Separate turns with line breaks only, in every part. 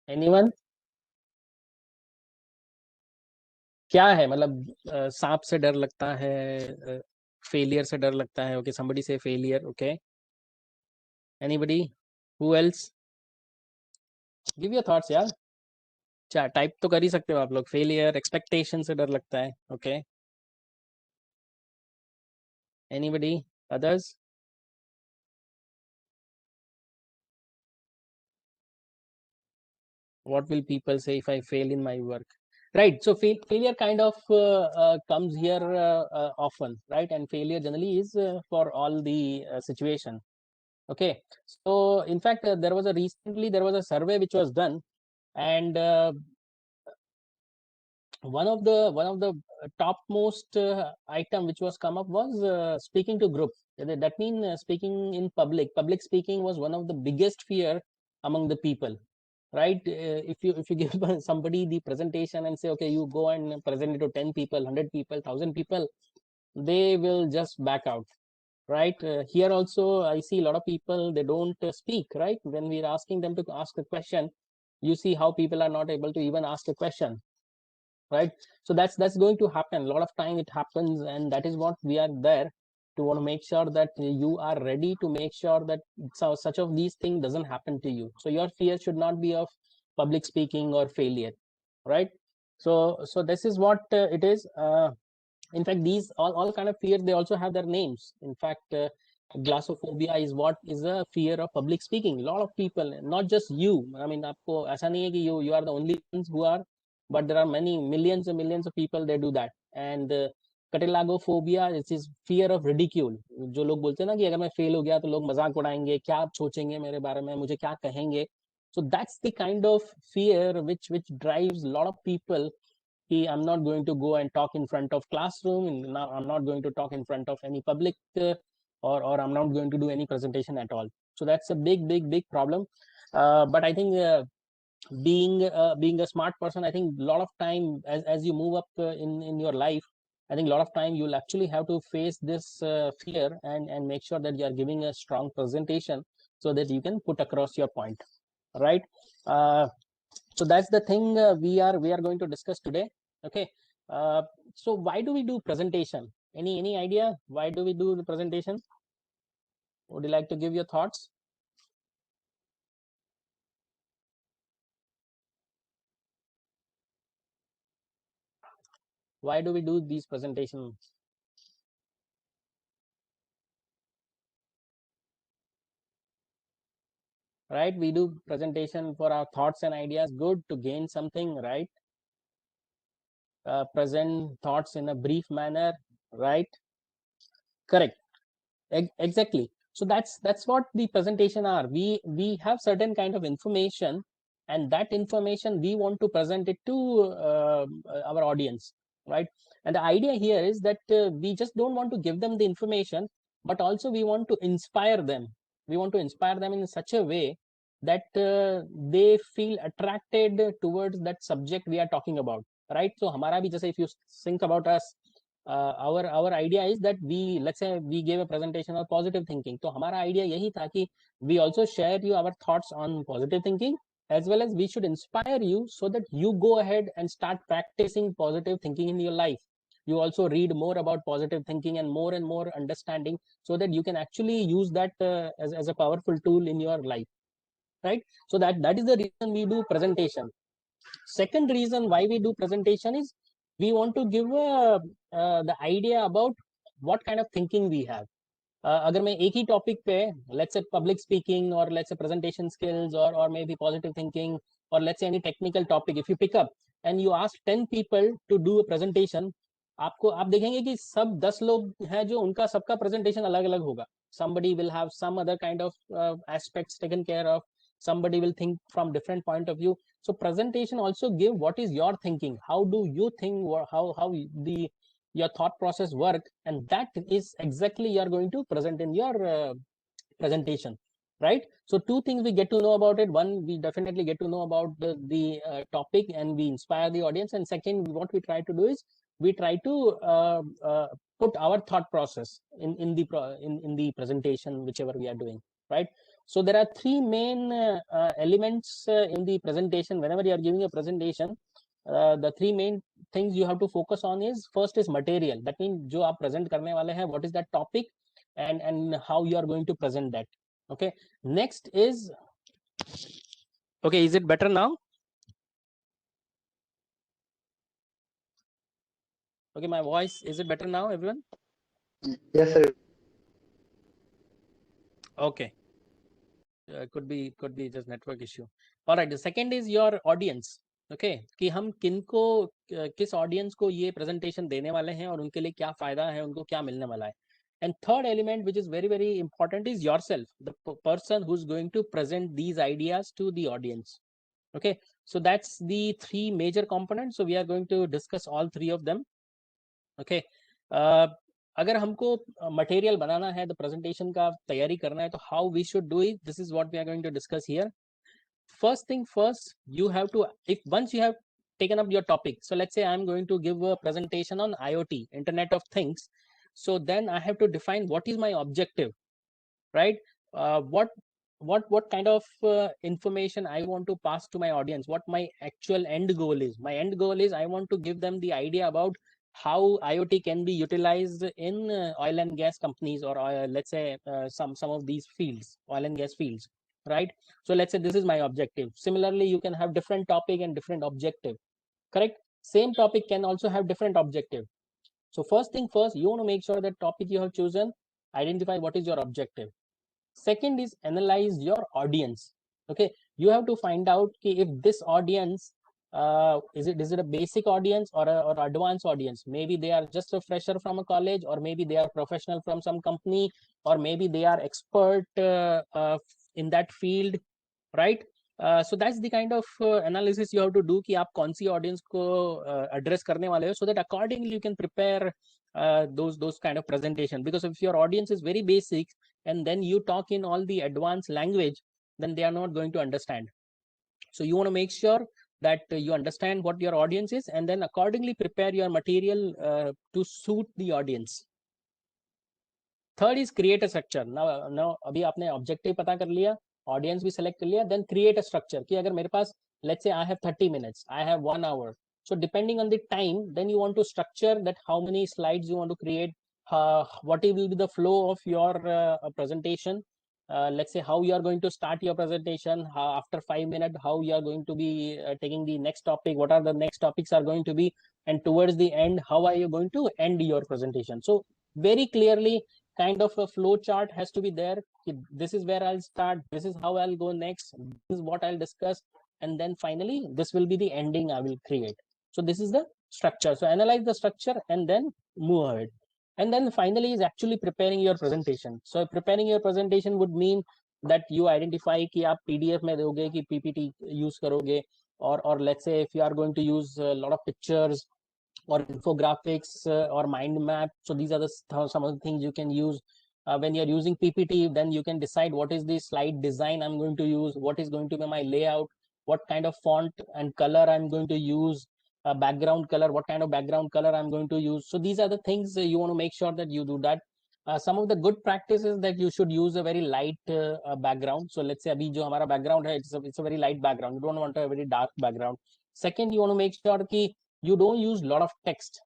Anyone? क्या है मतलब सांप से डर लगता है, फेलियर से डर लगता है? ओके, somebody से failure. Okay, anybody? Who else? Give your thoughts यार. क्या टाइप तो कर ही सकते हो आप लोग. फेलियर, एक्सपेक्टेशन से डर लगता है. Okay, anybody? Others? What will people say if I fail in my work? Right. So failure kind of comes here often, right? And failure generally is for all the situation. Okay. So in fact, there was a survey which was done, and one of the topmost item which was come up was speaking to group. That means speaking in public speaking was one of the biggest fear among the people, right? If you give somebody the presentation and say, okay, you go and present it to 10 people, 100 people, 1000 people, they will just back out, right? Here also I see a lot of people, they don't speak, right? When we're asking them to ask a question, you see how people are not able to even ask a question, right? So that's going to happen a lot of time. It happens, and that is what we are there to want to make sure that you are ready to make sure that such of these things doesn't happen to you. So your fear should not be of public speaking or failure, right? So this is what it is. In fact, these all kind of fears, they also have their names. In fact, glossophobia is what is a fear of public speaking. A lot of people, not just you, I mean, आपको ऐसा नहीं है कि you are the only ones who are, but there are many millions and millions of people they do that. And katagelophobia is fear of ridicule. जो लोग बोलते हैं ना कि अगर मैं फेल हो गया तो लोग मजाक उड़ाएंगे, क्या सोचेंगे मेरे बारे में, मुझे क्या कहेंगे. So that's the kind of fear which drives a lot of people. I'm not going to go and talk in front of classroom, and now I'm not going to talk in front of any public, or I'm not going to do any presentation at all. So that's a big problem. But I think being a smart person, I think a lot of time, as you move up in your life, I think a lot of time you'll actually have to face this fear, and make sure that you are giving a strong presentation so that you can put across your point, right? uh, so that's the thing we are going to discuss today. Okay. uh, so why do we do presentation? Any idea why do we do the presentation? Would you like to give your thoughts? Why do we do these presentations? Right, we do presentation for our thoughts and ideas, good, to gain something, right? Present thoughts in a brief manner, right? Correct. Exactly. So that's what the presentation are. We have certain kind of information, and that information we want to present it to our audience, right? And the idea here is that we just don't want to give them the information, but also we want to inspire them. We want to inspire them in such a way that they feel attracted towards that subject we are talking about, right? So हमारा भी जैसे, if you think about us, our idea is that we, let's say we gave a presentation on positive thinking, तो हमारा idea यही था कि we also share you our thoughts on positive thinking, as well as we should inspire you so that you go ahead and start practicing positive thinking in your life. You also read more about positive thinking and more understanding, so that you can actually use that as a powerful tool in your life, right? So that is the reason we do presentation. Second reason why we do presentation is we want to give the idea about what kind of thinking we have. अगर मैं एक ही topic पे, let's say public speaking, or let's say presentation skills, or maybe positive thinking, or let's say any technical topic, if you pick up and you ask 10 people to do a presentation, आप देखेंगे कि सब 10 लोग हैं जो उनका सबका presentation अलग अलग होगा. Somebody will have some other kind of aspects taken care of. Somebody will think from different point of view. So presentation also give what is your thinking, how do you think, how the your thought process work, and that is exactly you are going to present in your presentation, right? So two things we get to know about it. One, we definitely get to know about the topic, and we inspire the audience. And second, what we try to do is we try to put our thought process in the presentation, whichever we are doing. right? So there are three main elements in the presentation. Whenever you are giving a presentation, the three main things you have to focus on is, first is material. That means जो आप present करने वाले हैं, what is that topic, and how you are going to present that. Okay. Next is, okay, is it better now? Okay, my voice, is it better now, everyone?
Yes, sir.
Okay. Could be just network issue. All right, the second is your audience. Okay, कि हम किनको किस audience को ये presentation देने वाले हैं और उनके लिए क्या फायदा है, उनको क्या मिलने वाला है. And third element, which is very, very important, is yourself, the person who's going to present these ideas to the audience. Okay, so that's the three major components. So we are going to discuss all three of them. Okay. अगर हमको material बनाना है, the presentation का तैयारी करना है, तो how we should do it, this is what we are going to discuss here. First thing first, you have to, if once you have taken up your topic, so let's say I'm going to give a presentation on IoT, Internet of Things. So then I have to define what is my objective, right? What kind of information I want to pass to my audience, what my actual end goal is. My end goal is I want to give them the idea about how IoT can be utilized in oil and gas companies, or let's say some of these fields, oil and gas fields, right? So let's say this is my objective. Similarly, you can have different topic and different objective, correct? Same topic can also have different objective. So first thing first, you want to make sure that topic you have chosen, identify what is your objective. Second is analyze your audience. Okay, you have to find out if this audience is it a basic audience or advanced audience. Maybe they are just a fresher from a college, or maybe they are professional from some company, or maybe they are expert in that field, right? So that's the kind of analysis you have to do कि आप कौन सी audience को address करने वाले हो, so that accordingly you can prepare those kind of presentation. Because if your audience is very basic and then you talk in all the advanced language, then they are not going to understand. So you want to make sure that you understand what your audience is, and then accordingly prepare your material to suit the audience. Third is create a structure. Now अभी आपने objective पता कर लिया, audience भी select कर लिया, then create a structure कि अगर मेरे पास, let's say I have 30 minutes, I have 1 hour. So depending on the time, then you want to structure that how many slides you want to create, what will be the flow of your presentation. Let's say how you are going to start your presentation, after 5 minutes, how you are going to be taking the next topic, what are the next topics are going to be, and towards the end, how are you going to end your presentation. So very clearly, kind of a flow chart has to be there. This is where I'll start, this is how I'll go next, this is what I'll discuss, and then finally this will be the ending I will create. So this is the structure. So analyze the structure and then move ahead. And then finally is actually preparing your presentation. So preparing your presentation would mean that you identify कि आप PDF में दोगे कि PPT use करोगे, or let's say if you are going to use a lot of pictures or infographics or mind map. So these are some of the things you can use. When you're using PPT, then you can decide what is the slide design I'm going to use, what is going to be my layout, what kind of font and color I'm going to use, background color, what kind of background color I'm going to use. So these are the things you want to make sure that you do that. Some of the good practices that you should use a very light background. So let's say abhi jo hamara background hai, it's a very light background. You don't want a very dark background. Second, you want to make sure that you don't use a lot of text.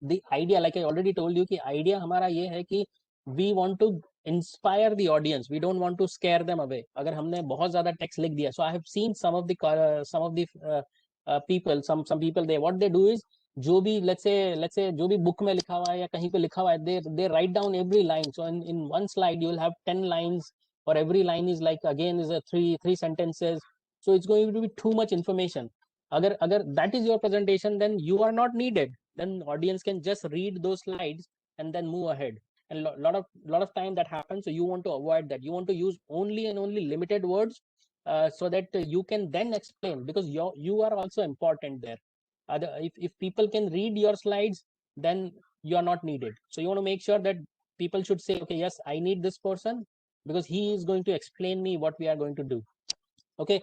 The idea, like I already told you, कि idea हमारा ये है कि we want to inspire the audience. We don't want to scare them away. अगर हमने बहुत ज़्यादा text लिख दिया, so I have seen some of the people, some people, they what they do is, जो भी let's say जो भी book में लिखा हुआ है या कहीं पे लिखा हुआ है, they write down every line. So in one slide you will have 10 lines, or every line is like again is a three sentences. So it's going to be too much information. अगर that is your presentation, then you are not needed. Then audience can just read those slides and then move ahead. And lot of time that happens. So you want to avoid that. You want to use only and only limited words, so that you can then explain, because you are also important there. If people can read your slides, then you are not needed. So you want to make sure that people should say, okay, yes, I need this person because he is going to explain me what we are going to do. Okay.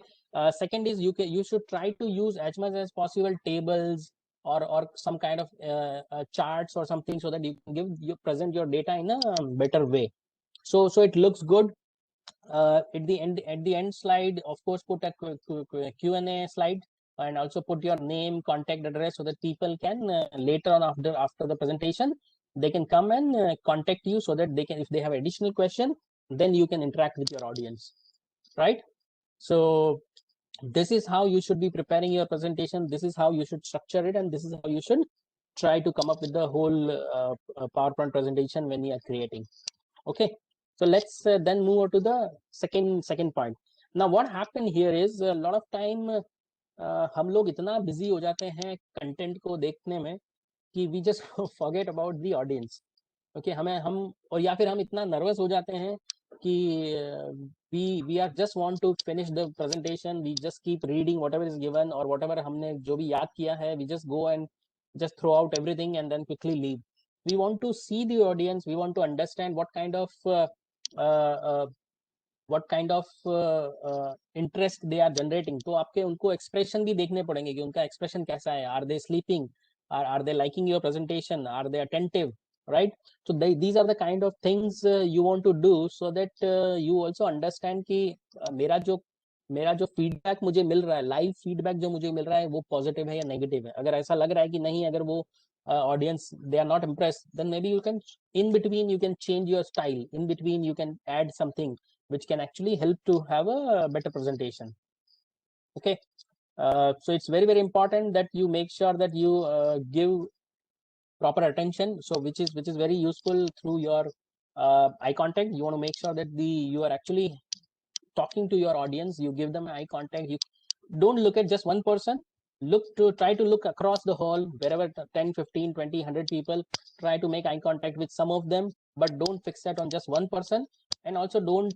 Second is you should try to use as much as possible tables or some kind of charts or something, so that you present your data in a better way. So it looks good at the end slide, of course, put a Q&A slide, and also put your name, contact address, so that people can later on after the presentation, they can come and contact you, so that they can, if they have additional question, then you can interact with your audience, right? So this is how you should be preparing your presentation. This is how you should structure it, and this is how you should try to come up with the whole PowerPoint presentation when you are creating. Okay, so let's then move on to the second point. Now what happened here is a lot of time हम लोग इतना busy हो जाते हैं content को देखने में कि we just forget about the audience. Okay, हम और या फिर हम इतना nervous हो जाते हैं कि we are just want to finish the presentation, we just keep reading whatever is given, or whatever हमने जो भी याद किया है, we just go and just throw out everything and then quickly leave. We want to see the audience, we want to understand what kind of interest they are generating. तो आपके उनको expression भी देखने पड़ेंगे कि उनका expression कैसा है. Are they sleeping? Are they liking your presentation? Are they attentive? Right? So these are the kind of things you want to do, so that you also understand कि मेरा जो feedback मुझे मिल रहा है, live feedback जो मुझे मिल रहा है, वो positive है या negative है. अगर ऐसा लग रहा है कि नहीं, अगर वो audience they are not impressed, then maybe you can, in between you can change your style, in between you can add something which can actually help to have a better presentation. Okay, so it's very important that you make sure that you give proper attention, so which is very useful through your eye contact. You want to make sure that you are actually talking to your audience, you give them eye contact. You don't look at just one person, try to look across the hall, wherever 10, 15, 20, 100 people, try to make eye contact with some of them, but don't fix that on just one person. And also don't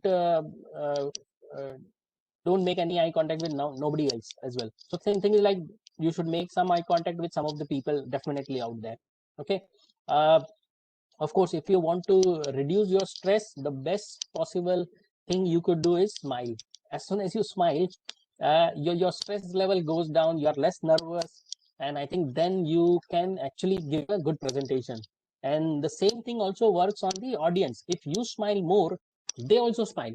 make any eye contact with nobody else as well. So same thing is like, you should make some eye contact with some of the people definitely out there. Okay, of course, if you want to reduce your stress, the best possible thing you could do is smile. As soon as you smile, your stress level goes down, you are less nervous, and I think then you can actually give a good presentation. And the same thing also works on the audience. If you smile more, they also smile,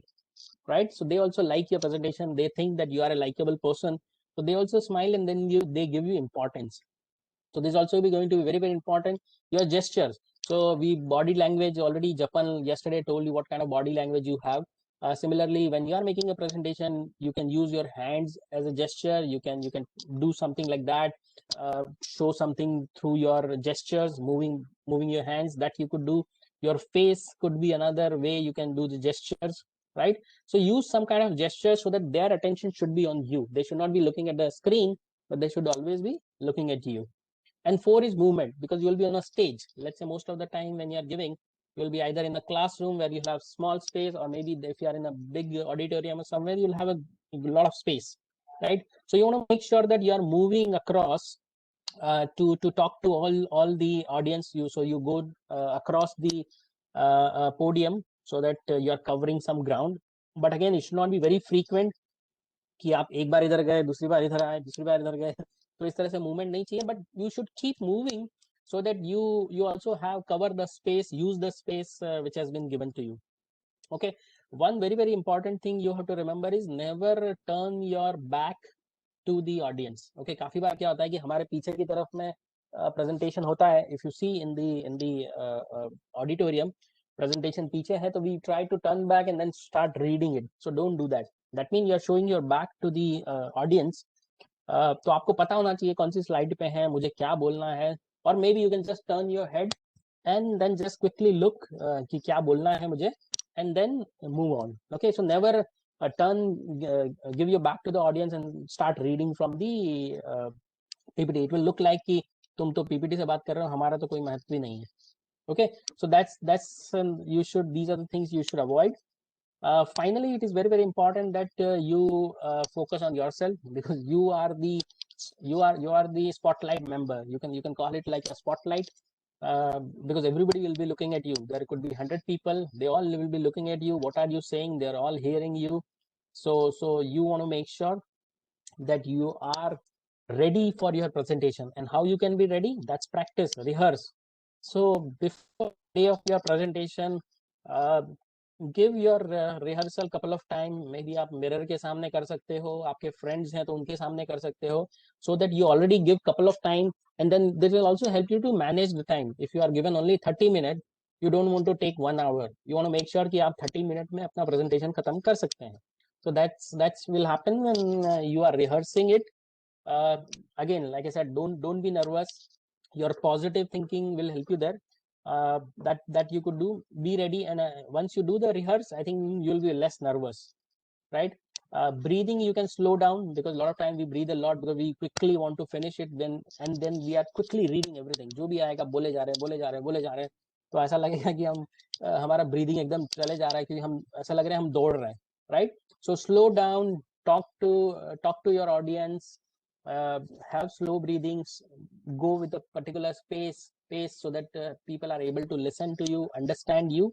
right? So they also like your presentation, they think that you are a likable person, so they also smile, and then they give you importance. So this also be going to be very important. Your gestures, so we body language already, Japan yesterday told you what kind of body language you have. Similarly, when you are making a presentation, you can use your hands as a gesture, you can do something like that, show something through your gestures, moving your hands, that you could do. Your face could be another way you can do the gestures, right? So use some kind of gesture so that their attention should be on you. They should not be looking at the screen, but they should always be looking at you. And 4 is movement, because you will be on a stage. Let's say most of the time when you are giving, you'll be either in a classroom where you have small space, or maybe if you are in a big auditorium or somewhere, you'll have a lot of space, right? So you want to make sure that you are moving across to talk to all the audience. So you go across the podium, so that you are covering some ground. But again, it should not be very frequent, कि आप एक बार इधर गए, दूसरी बार इधर आए, दूसरी बार इधर गए. तो इस तरह से मूवमेंट नहीं चाहिए, but you should keep moving, so that you also have cover the space, use the space which has been given to you. Okay, one very important thing you have to remember is never turn your back to the audience. Okay, काफी बार क्या होता है कि हमारे पीछे की तरफ में presentation होता है. If you see in the auditorium, presentation पीछे है, तो we try to turn back and then start reading it. So don't do that. That means you are showing your back to the audience. तो आपको पता होना चाहिए कौन सी slide पे है, मुझे क्या बोलना है. और maybe you can just turn your head and then just quickly look कि क्या बोलना है मुझे, and then move on. Okay, so never give your back to the audience and start reading from the PPT. It will look like कि तुम तो PPT से बात कर रहे हो, हमारा तो कोई महत्व ही नहीं है. Okay, so that's these are the things you should avoid. Finally, it is very important that you focus on yourself, because you are the spotlight member. You can call it like a spotlight, because everybody will be looking at you. There could be 100 people, they all will be looking at you. What are you saying? They're all hearing you. So you want to make sure that you are ready for your presentation. And how you can be ready? That's practice, rehearse. So before the day of your presentation, give your rehearsal couple of time. Maybe आप mirror के सामने कर सकते हो, आपके friends हैं तो उनके सामने कर सकते हो, so that you already give couple of time, and then this will also help you to manage the time. If you are given only 30 minutes, you don't want to take 1 hour. You want to make sure कि आप 30 minutes में अपना presentation खत्म कर सकते हैं. So that's will happen when you are rehearsing it. Again, like I said, don't be nervous. Your positive thinking will help you there. That you could do. Be ready, and once you do the rehearse, I think you'll be less nervous, right? Breathing, you can slow down, because a lot of time we breathe a lot because we quickly want to finish it, then we are quickly reading everything. जो भी आएगा बोले जा रहे हैं, बोले जा रहे हैं, बोले जा रहे हैं, तो ऐसा लगेगा कि हम हमारा ब्रीदिंग एकदम चले जा रहा है, क्योंकि हम ऐसा लग रहा है हम दौड़ रहे हैं, right? So slow down, talk to your audience, have slow breathings, go with a particular pace, so that people are able to listen to you, understand you,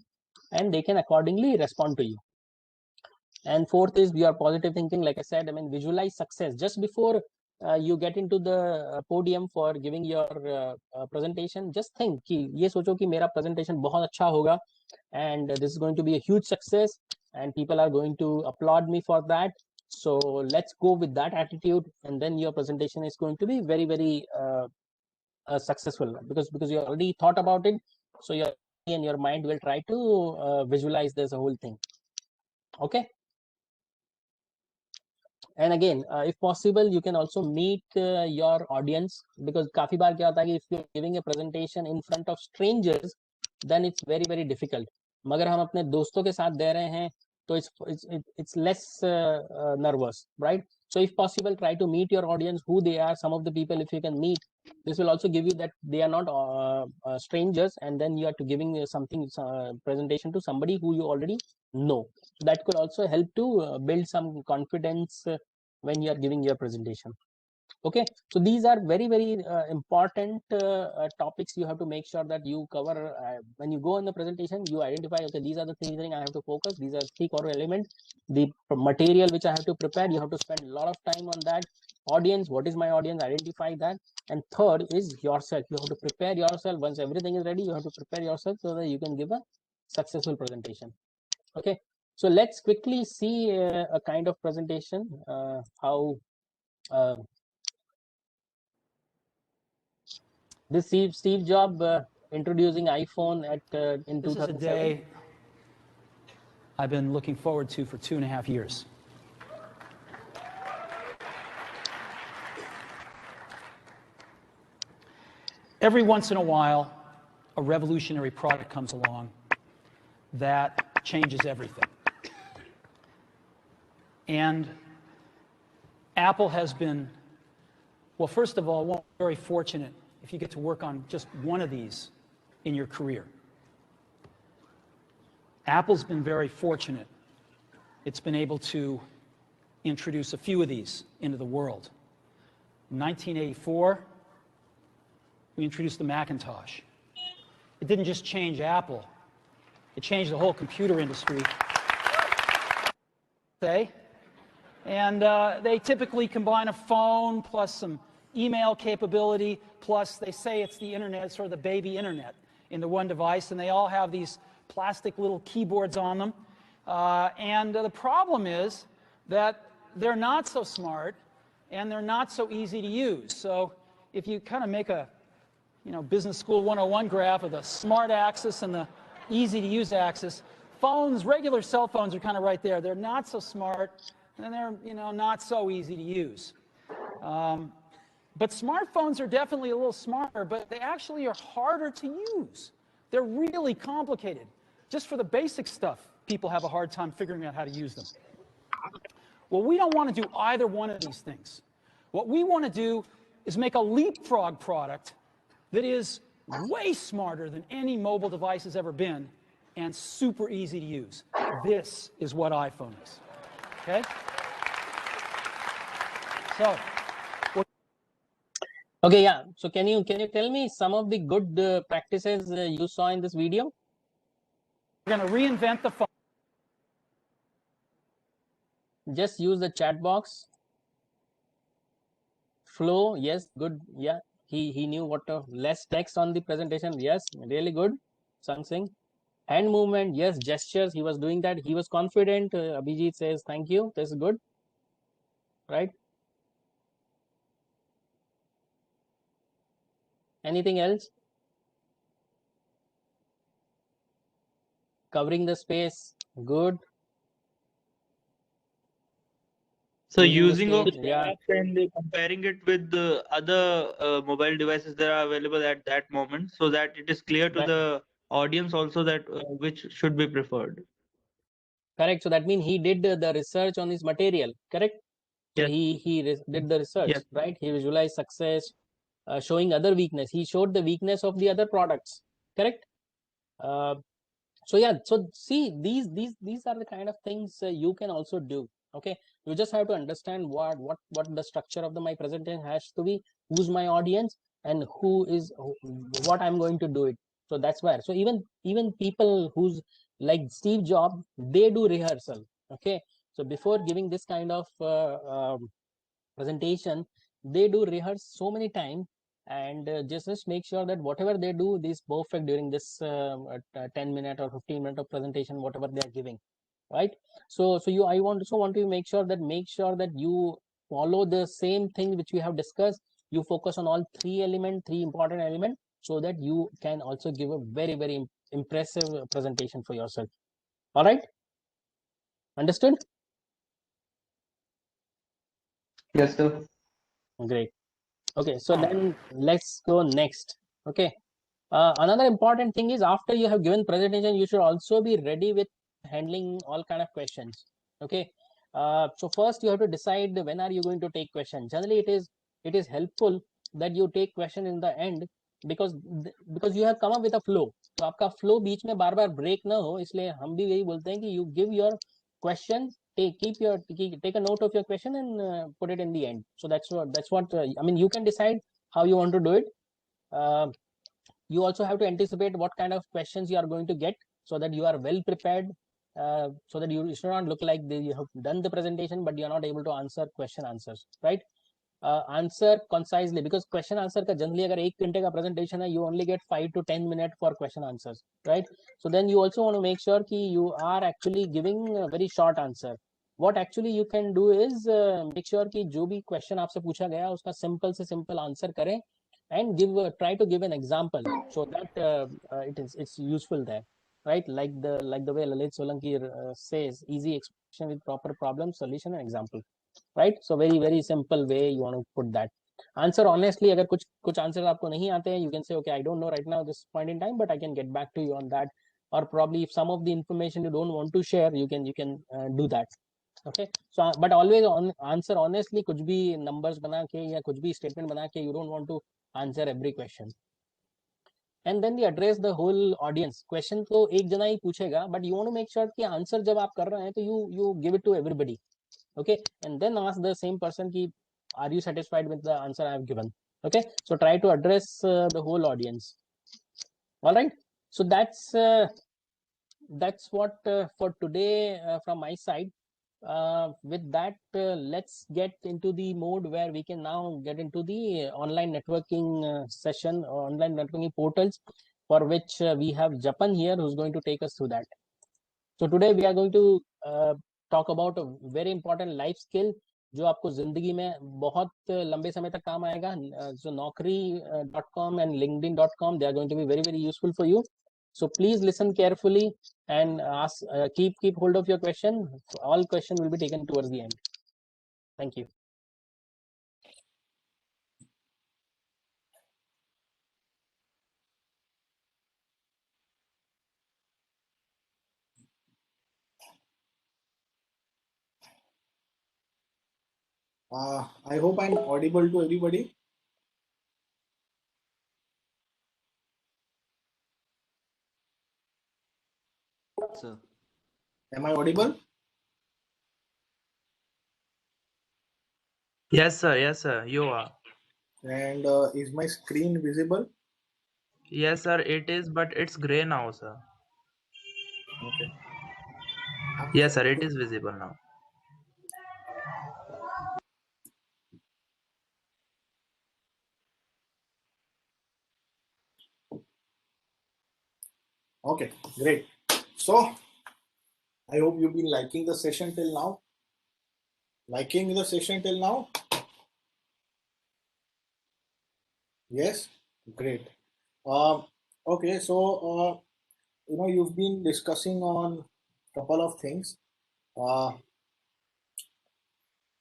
and they can accordingly respond to you. And fourth is your positive thinking. Like I said, I mean, visualize success just before you get into the podium for giving your presentation. Just think कि ये सोचो कि मेरा presentation बहुत अच्छा होगा, and this is going to be a huge success, and people are going to applaud me for that. So let's go with that attitude, and then your presentation is going to be very, very successful, because you already thought about it. So your and your mind will try to visualize this whole thing. Okay. And again, if possible, you can also meet your audience, because काफी बार क्या होता है कि if you're giving a presentation in front of strangers, then it's very, very difficult. मगर हम अपने दोस्तों के साथ दे रहे हैं, तो it's less nervous, right? So if possible, try to meet your audience, who they are. Some of the people, if you can meet, this will also give you that they are not strangers, and then you are to giving something presentation to somebody who you already know. So that could also help to build some confidence when you are giving your presentation. Okay, so these are very, very important topics you have to make sure that you cover when you go in the presentation. You identify, okay, these are the three things I have to focus, these are three core elements. The material which I have to prepare, you have to spend a lot of time on that. Audience, what is my audience, identify that. And third is yourself. You have to prepare yourself. Once everything is ready, you have to prepare yourself so that you can give a successful presentation. Okay, so let's quickly see a kind of presentation, how this Steve Jobs introducing iPhone at in 2007.
This is a day I've been looking forward to for 2.5 years. Every once in a while, a revolutionary product comes along that changes everything. And Apple has been, well, first of all, very fortunate if you get to work on just one of these in your career. Apple's been very fortunate. It's been able to introduce a few of these into the world. In 1984, we introduced the Macintosh. It didn't just change Apple, it changed the whole computer industry. And they typically combine a phone plus some email capability, plus they say it's the internet, sort of the baby internet in the one device, and they all have these plastic little keyboards on them. And the problem is that they're not so smart and they're not so easy to use. So if you kind of make a Business School 101 graph of the smart axis and the easy to use axis, phones, regular cell phones are kind of right there. They're not so smart and they're not so easy to use. But smartphones are definitely a little smarter, but they actually are harder to use. They're really complicated. Just for the basic stuff, people have a hard time figuring out how to use them. Well, we don't want to do either one of these things. What we want to do is make a leapfrog product that is way smarter than any mobile device has ever been and super easy to use. This is what iPhone is. Okay? So,
okay, yeah. So can you tell me some of the good practices you saw in this video?
We're going to reinvent the phone.
Just use the chat box. Flow, yes, good. Yeah, he knew what to, less text on the presentation. Yes, really good. Sang Singh. Hand movement, yes. Gestures, he was doing that. He was confident. Abhijit says, thank you. This is good. Right? Anything else? Covering the space, good.
So
Using the
using of
stage, yeah.
apps and comparing it with the other mobile devices that are available at that moment, so that it is clear to
That-
the audience also that which should be preferred.
Correct. So that means he did the research on his material, correct? So
Yes.
he did the research,
Yes.
right? He visualized success, showing other weakness. He showed the weakness of the other products, correct? So yeah, so see, these are the kind of things you can also do. Okay, you just have to understand what the structure of my presentation has to be, who's my audience, and what I'm going to do it. So that's where. So even people who's like Steve Jobs, they do rehearsal. Okay, so before giving this kind of presentation, they do rehearse so many times, and just make sure that whatever they do is perfect during this 10-minute or 15-minute of presentation, whatever they are giving, right? So you I want to make sure that you follow the same thing which we have discussed. You focus on all three important elements, so that you can also give a very impressive presentation for yourself. All right, understood?
Yes, sir.
Great. Okay, so then let's go next. Okay, another important thing is, after you have given presentation, you should also be ready with handling all kind of questions. Okay, so first you have to decide when are you going to take question. Generally it is helpful that you take question in the end, because you have come up with a flow. तो आपका flow बीच में बार बार break ना हो, इसलिए हम भी यही बोलते हैं कि you give your question, take a note of your question and put it in the end. So that's what I mean. You can decide how you want to do it. You also have to anticipate what kind of questions you are going to get, so that you are well prepared, so that you should not look like you have done the presentation but you are not able to answer answers, right? Answer concisely, because question answer का generally अगर 1 घंटे का presentation है, you only get 5 to 10 minutes for question answers, right? So then you also want to make sure कि you are actually giving a very short answer. What actually you can do is make sure कि जो भी question आपसे पूछा गया उसका simple से simple answer करें, and try to give an example, so that it's useful there, right? Like the way Lalit Solanki says, easy expression with proper problem solution and example, right? So very simple way you want to put that. Answer honestly. अगर कुछ answers आपको नहीं आते हैं, you can say, okay, I don't know right now this point in time, but I can get back to you on that. Or probably if some of the information you don't want to share, you can do that. Okay, so but always answer honestly. कुछ भी numbers बना के या कुछ भी statement बना के, you don't want to answer every question. And then you address the whole audience. Question तो एक जना ही पूछेगा, but you want to make sure कि answer जब आप कर रहे हैं तो you give it to everybody. Okay, and then ask the same person ki, are you satisfied with the answer I have given? Okay, so try to address the whole audience. All right, so that's what for today from my side. With that, let's get into the mode where we can now get into the online networking session, or online networking portals, for which we have Japan here, who's going to take us through that. So today we are going to talk about a very important life skill, जो आपको जिंदगी में बहुत लंबे समय तक काम आएगा. So naukri.com and linkedin.com, they are going to be very useful for you. So please listen carefully and ask, keep hold of your question. All questions will be taken towards the end. Thank you.
I hope I'm audible to everybody.
Sir.
Am I audible?
Yes, sir. You are.
And is my screen visible?
Yes, sir. It is, but it's gray now, sir.
Okay.
Yes, sir. It is visible now.
Okay, great. So, I hope you've been liking the session till now. Liking the session till now? Yes? Great. Okay, so, you've been discussing on a couple of things.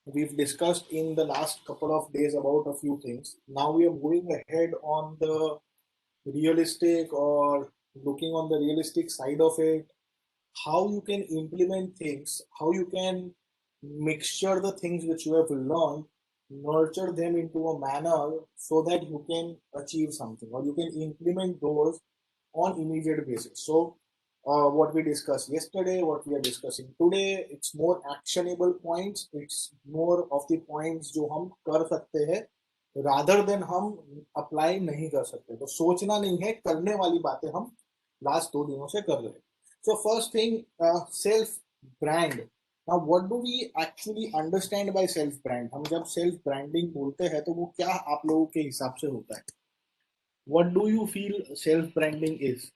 We've discussed in the last couple of days about a few things. Now we are moving ahead on the realistic or looking on the realistic side of it, how you can implement things, how you can mixture the things which you have learned, nurture them into a manner so that you can achieve something or you can implement those on immediate basis. So what we discussed yesterday, what we are discussing today, it's more actionable points. It's more of the points जो हम कर सकते हैं rather than हम apply नहीं कर सकते. तो सोचना नहीं है, करने वाली बातें हम last 2 दिनों से कर रहे हैं. So first thing, self brand. Now what do we actually understand by self brand? हम जब self branding बोलते हैं तो वो क्या आप लोगों के हिसाब से होता है? What do you feel self branding is?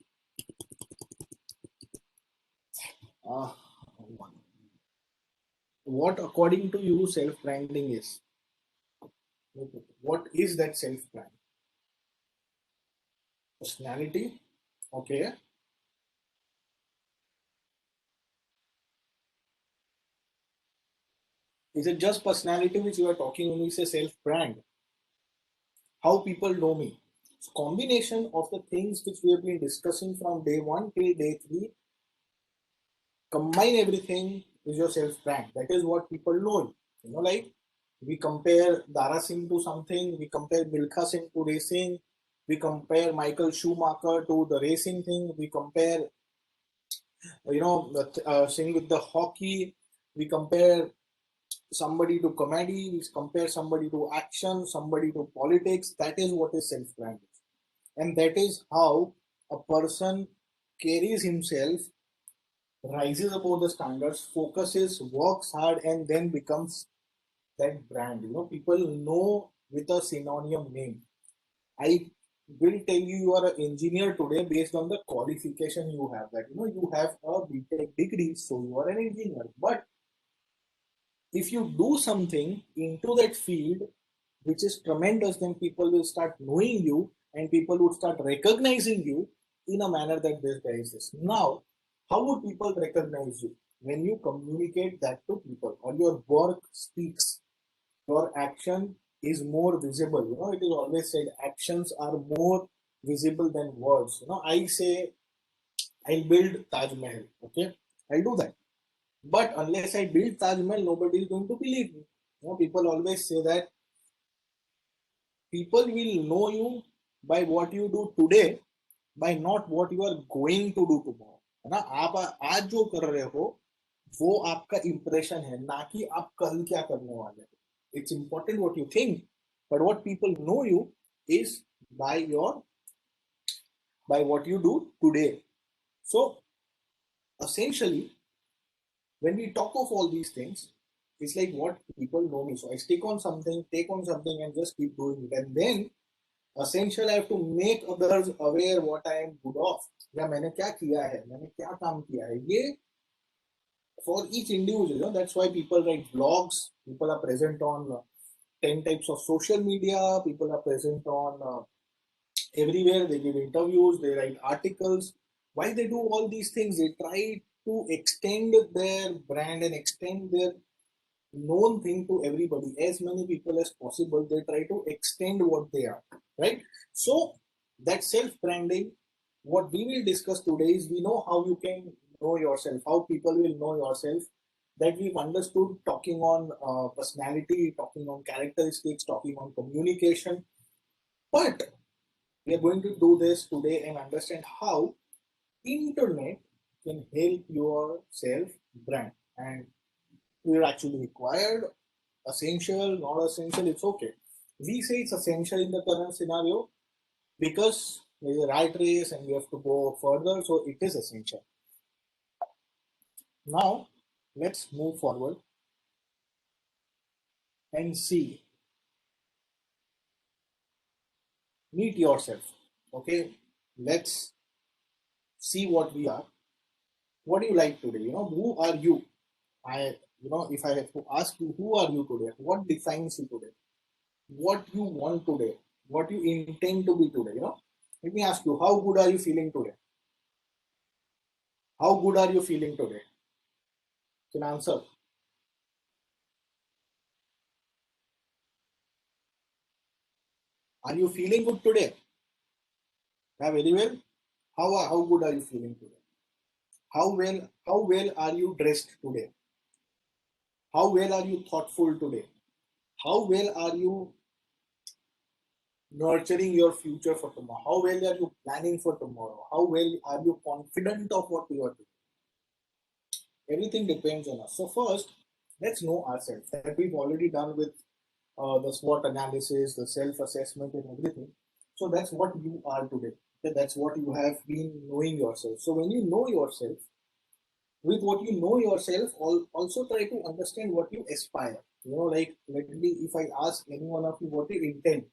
What according to you self branding is? What is that self brand? Personality? Okay. Is it just personality which you are talking when you say self brand? How people know me? It's combination of the things which we have been discussing from day 1 till day 3. Combine everything is your self brand. That is what people know. Like we compare Dara Singh to something, we compare Milkha Singh to racing, we compare Michael Schumacher to the racing thing, we compare, Singh with the hockey, we compare somebody to comedy, we compare somebody to action, somebody to politics. That is what is self brand. And that is how a person carries himself, rises above the standards, focuses, works hard, and then becomes that brand. People know with a synonym name. I will tell you, you are an engineer today based on the qualification you have. That you have a BTech degree, so you are an engineer. But if you do something into that field which is tremendous, then people will start knowing you and people would start recognizing you in a manner that this guy is this. Now, how would people recognize you? When you communicate that to people or your work speaks, your action is more visible. It is always said actions are more visible than words. I say I'll build Taj Mahal. Okay, I'll do that. But unless I build Taj Mahal, nobody is going to believe me. People always say that people will know you by what you do today, by not what you are going to do tomorrow. है ना? आप आज जो कर रहे हो वो आपका इंप्रेशन है, ना कि आप कल क्या करने वाले हो. It's important what you think, but what people know you is by what you do today. So essentially, when we talk of all these things, it's like what people know me. So I take on something, and just keep doing it. And then essentially I have to make others aware what I am good of. या मैंने क्या किया है, मैंने क्या काम किया है. ये for each individual, that's why people write blogs, people are present on 10 types of social media, people are present on everywhere, they give interviews, they write articles. Why they do all these things? They try to extend their brand and extend their known thing to everybody, as many people as possible. They try to extend what they are, right? So that self-branding, what we will discuss today is, we know how you can know yourself, how people will know yourself, that we've understood talking on personality, talking on characteristics, talking on communication. But we are going to do this today and understand how internet can help your self brand. And we're actually required, essential, not essential, it's okay. We say it's essential in the current scenario because there's a rat race and we have to go further, so it is essential. Now let's move forward and see. Meet yourself. Okay, let's see what we are. what do you like today? Who are you? If I have to ask you, who are you today? What defines you today? What you want today? What you intend to be today? Let me ask you, how good are you feeling today? How good are you feeling today? Can answer. Are you feeling good today? Yeah, very well. How good are you feeling today? How well are you dressed today? How well are you thoughtful today? How well are you nurturing your future for tomorrow? How well are you planning for tomorrow? How well are you confident of what you are doing? Everything depends on us. So first, let's know ourselves. That we've already done with the SWOT analysis, the self-assessment, and everything. So that's what you are today. Okay? That's what you have been knowing yourself. So when you know yourself, with what you know yourself, also try to understand what you aspire. Like literally, if I ask any one of you what you intend,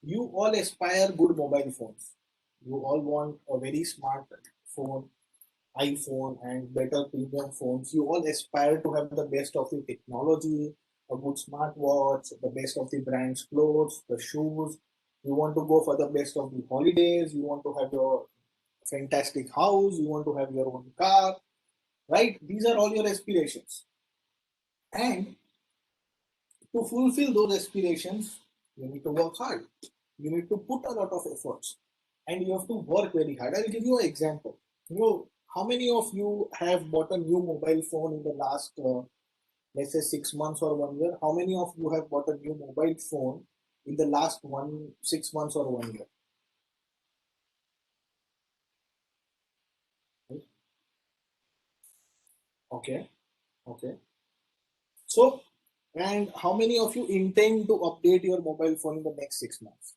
you all aspire good mobile phones. You all want a very smart phone, iPhone, and better premium phones. You all aspire to have the best of the technology, a good smartwatch, the best of the brand's clothes, the shoes. You want to go for the best of the holidays. You want to have your fantastic house. You want to have your own car, right? These are all your aspirations. And to fulfill those aspirations, you need to work hard. You need to put a lot of efforts and you have to work very hard. I'll give you an example. How many of you have bought a new mobile phone in the last, let's say, 6 months or 1 year? How many of you have bought a new mobile phone in the last 6 months or 1 year? Okay, okay. So, and how many of you intend to update your mobile phone in the next 6 months?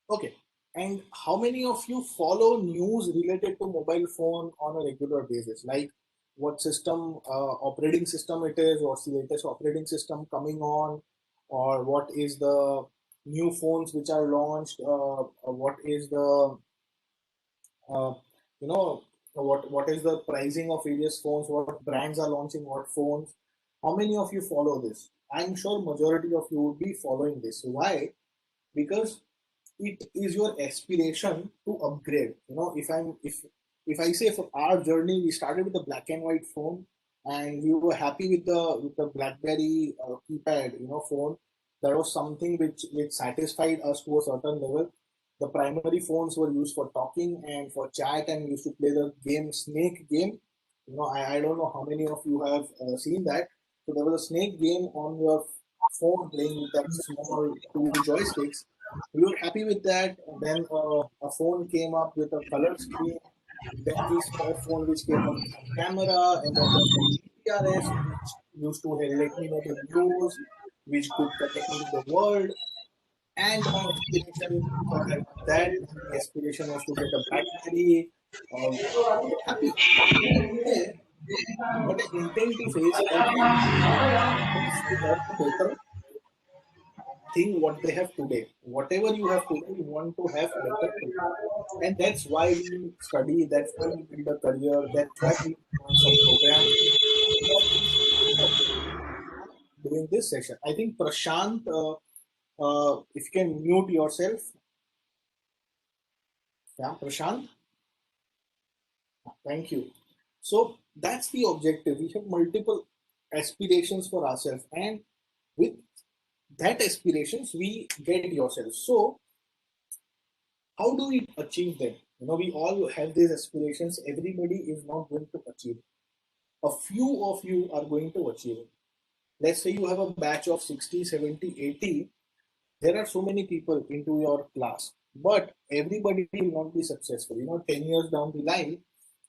Okay. And how many of you follow news related to mobile phone on a regular basis? Like what system, operating system it is, what's the latest operating system coming on, or what is the new phones which are launched, what is the, uh, you know, what is the pricing of various phones, what brands are launching what phones. How many of you follow this? I'm sure majority of you would be following this. Why? Because it is your aspiration to upgrade. If I say for our journey, we started with a black and white phone and we were happy with the BlackBerry keypad phone. That was something which satisfied us to a certain level. The primary phones were used for talking and for chat, and we used to play the game Snake game. I don't know how many of you have seen that. So there was a Snake game on your phone playing with that small two joysticks. We were happy with that. Then a phone came up with a color screen. Then we saw a phone which came up with a camera, and then there was PRS, which used to let me know the news, which could connect me to the world. And my aspiration for that, the aspiration was to get a BlackBerry. We were happy. Today, what I intend to say is everyone wants to have a better thing what they have today. Whatever you have today, you want to have better today. And that's why we study, that's why we build a career, that's why we join some programs. During this session, I think Prashant, if you can mute yourself. Yeah, Prashant. Thank you. So that's the objective. We have multiple aspirations for ourselves, and with that aspirations, we get yourself. So how do we achieve them? We all have these aspirations. Everybody is not going to achieve. A few of you are going to achieve it. Let's say you have a batch of 60, 70, 80. There are so many people into your class, but everybody will not be successful. 10 years down the line,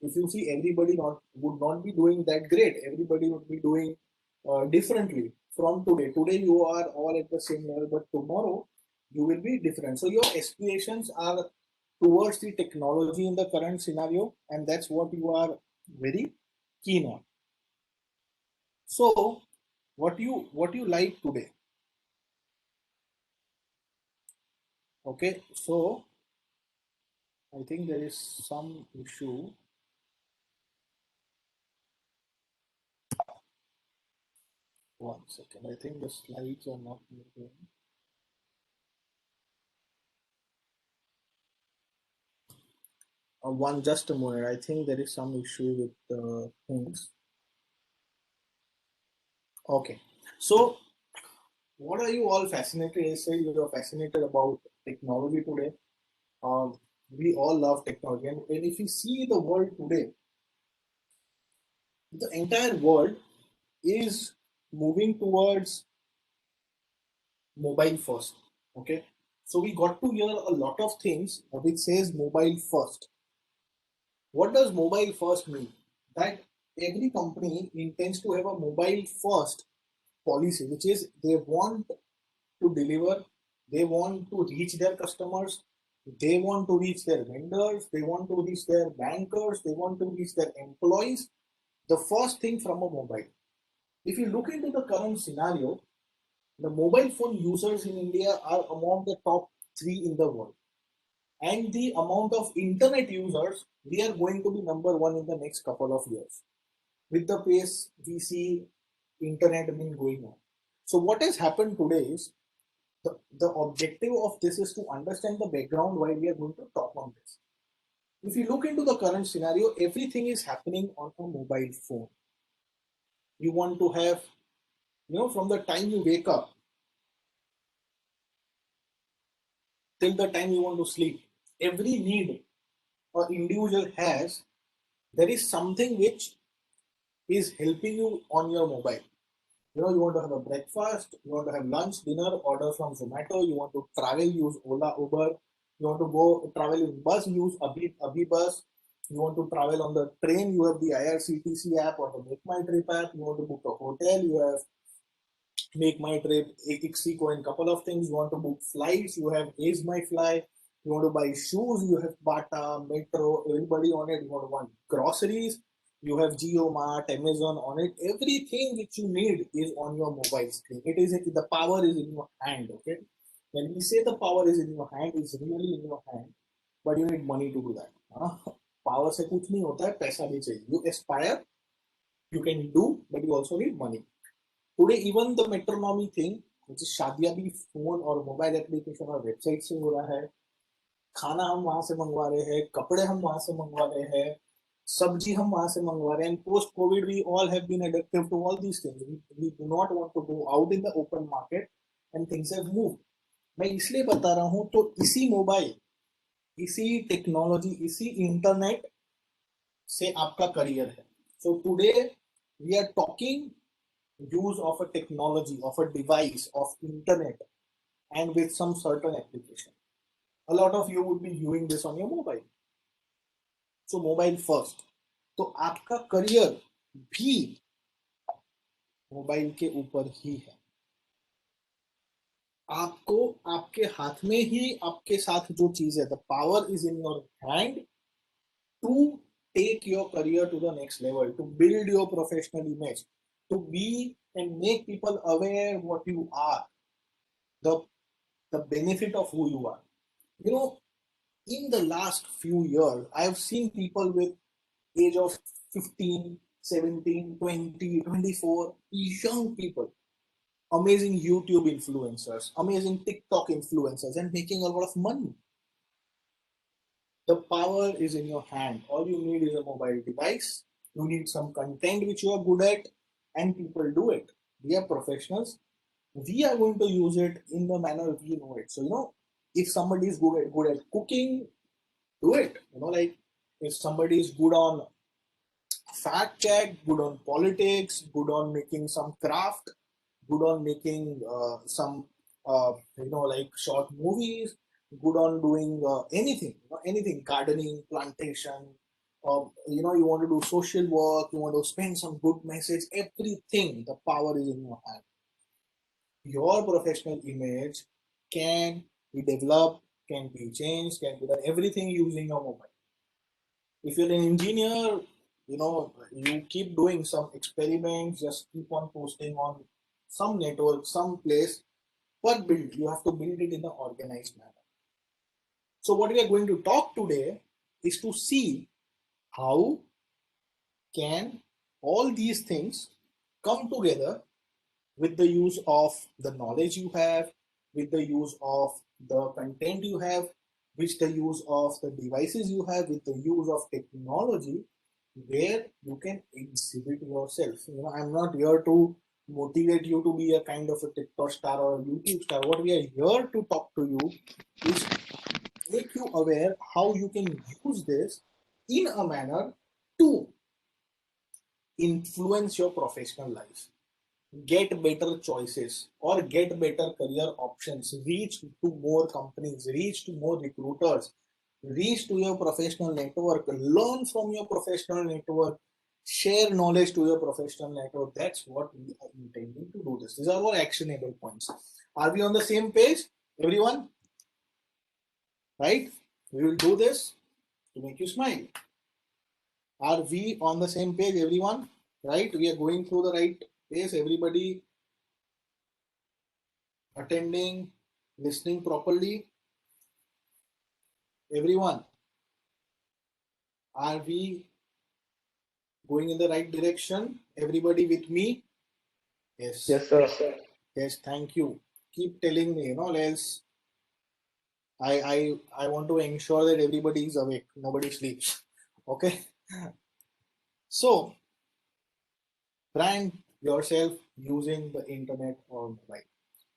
if you see everybody would not be doing that great, everybody would be doing differently from today. Today you are all at the same level, but tomorrow you will be different. So your aspirations are towards the technology in the current scenario, and that's what you are very keen on. So what you like today? Okay, so I think there is some issue. One second, I think the slides are not moving. Just a moment. I think there is some issue with the things. Okay, so what are you all fascinated? I say you are fascinated about technology today. We all love technology, and if you see the world today, the entire world is moving towards mobile first. Okay, so we got to hear a lot of things which says mobile first. What does mobile first mean? That every company intends to have a mobile first policy, which is they want to deliver, they want to reach their customers, they want to reach their vendors, they want to reach their bankers, they want to reach their employees. The first thing from a mobile. If you look into the current scenario, the mobile phone users in India are among the top three in the world. And the amount of internet users, we are going to be number one in the next couple of years. With the pace we see internet been going on. So what has happened today is the objective of this is to understand the background why we are going to talk on this. If you look into the current scenario, everything is happening on a mobile phone. You want to have, from the time you wake up till the time you want to sleep, every need an individual has, there is something which is helping you on your mobile. You want to have a breakfast, you want to have lunch, dinner, order from Zomato, you want to travel, use Ola, Uber, you want to go travel in bus, use Abhi Bus, you want to travel on the train, you have the IRCTC app or the Make My Trip app, you want to book a hotel, you have Make My Trip, Ixigo, and couple of things. You want to book flights, you have Ace My Fly. You want to buy shoes, you have Bata, Metro, everybody on it. You want groceries, you have JioMart, Amazon on it. Everything which you need is on your mobile screen. It is the power is in your hand. Okay, when we say the power is in your hand, it's really in your hand, but you need money to do that. Power से कुछ नहीं होता है, पैसा भी चाहिए. You aspire, you can do, but you also need money. Today, even the matrimony thing, which is शादियां भी फोन और मोबाइल एप्लीकेशन और वेबसाइट से हो रहा है. खाना हम वहां से मंगवा रहे हैं, कपड़े हम वहां से मंगवा रहे हैं, सब्जी हम वहां से मंगवा रहे हैं. And post COVID, we all have been addicted to all these things. We do not want to go out in the open market, and things have moved. मैं इसलिए बता रहा हूँ, तो इसी मोबाइल, इसी टेक्नोलॉजी, इसी इंटरनेट से आपका करियर है. So today we are talking use of a technology, of a device, of internet, and with some certain application. A lot of you would be viewing this on your mobile. So mobile first. तो आपका career भी mobile के ऊपर ही है. आपको आपके हाथ में ही आपके साथ जो चीज है, the power is in your hand to take your career to the next level, to build your professional image, to be and make people aware what you are, the benefit of who you are. In the last few years, I have seen people with age of 15, 17, 20, 24, young people, amazing YouTube influencers, amazing TikTok influencers, and making a lot of money. The power is in your hand. All you need is a mobile device. You need some content which you are good at, and people do it. We are professionals. We are going to use it in the manner we know it. So, if somebody is good at cooking, do it. Like if somebody is good on fact check, good on politics, good on making some craft, good on making some, like short movies, good on doing anything, gardening, plantation, you want to do social work, you want to spend some good message, everything, the power is in your hand. Your professional image can be developed, can be changed, can be done, everything using your mobile. If you're an engineer, you keep doing some experiments, just keep on posting on some network, some place, but you have to build it in an organized manner. So what we are going to talk today is to see how can all these things come together with the use of the knowledge you have, with the use of the content you have, with the use of the devices you have, with the use of technology, where you can exhibit yourself. You know, I'm not here to motivate you to be a kind of a TikTok star or a YouTube star. What we are here to talk to you is make you aware how you can use this in a manner to influence your professional life, get better choices or get better career options, reach to more companies, reach to more recruiters, reach to your professional network, learn from your professional network, share knowledge to your professional network. That's what we are intending to do this. These are all actionable points. Are we on the same page, everyone? Right? We will do this to make you smile. Are we on the same page, everyone? Right? We are going through the right pace. Everybody attending, listening properly. Everyone, are we going in the right direction? Everybody with me? Yes.
Yes, sir.
Yes, thank you. Keep telling me, you know, else I want to ensure that everybody is awake, nobody sleeps. Okay. So brand yourself using the internet or mobile.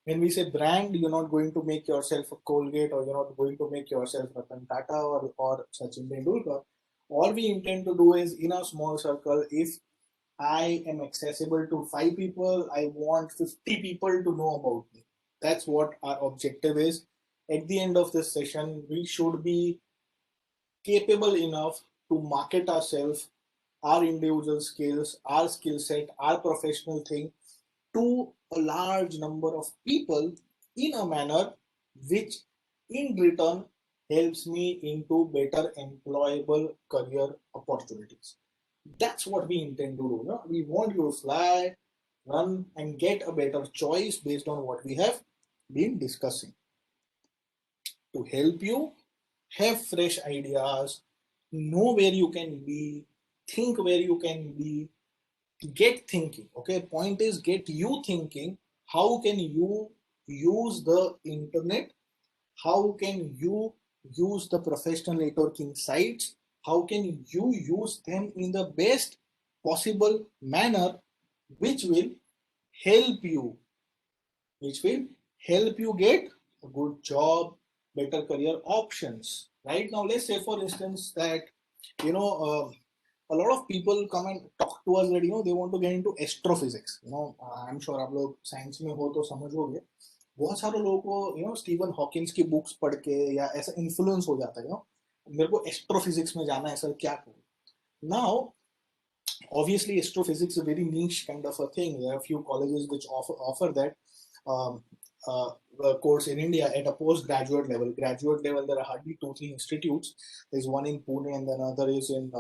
When we say brand, you're not going to make yourself a Colgate, or you're not going to make yourself Ratan Tata or Sachin Tendulkar. All we intend to do is, in a small circle, if I am accessible to 5 people, I want 50 people to know about me. That's what our objective is. At the end of this session, we should be capable enough to market ourselves, our individual skills, our skill set, our professional thing to a large number of people in a manner which in return helps me into better employable career opportunities. That's what we intend to do. No? We want you to fly, run, and get a better choice based on what we have been discussing. To help you have fresh ideas, know where you can be, think where you can be, get thinking. Okay, point is get you thinking. How can you use the internet? How can you use the professional networking sites? How can you use them in the best possible manner, which will help you, get a good job, better career options. Right now, let's say for instance that you know a lot of people come and talk to us that they want to get into astrophysics. I'm sure आप लोग science में हो तो समझोगे. बहुत सारे लोगों को स्टीवन हॉकिंस की बुक्स पढ़ के या ऐसा इन्फ्लुएंस हो जाता है मेरे को एस्ट्रोफिजिक्स में जाना है सर, क्या करूं. Now obviously astrophysics is a very niche kind of a thing. There are a few colleges which offer that course in India at a postgraduate level. Graduate level, there are hardly 2-3 institutes. There's one in Pune and then another is in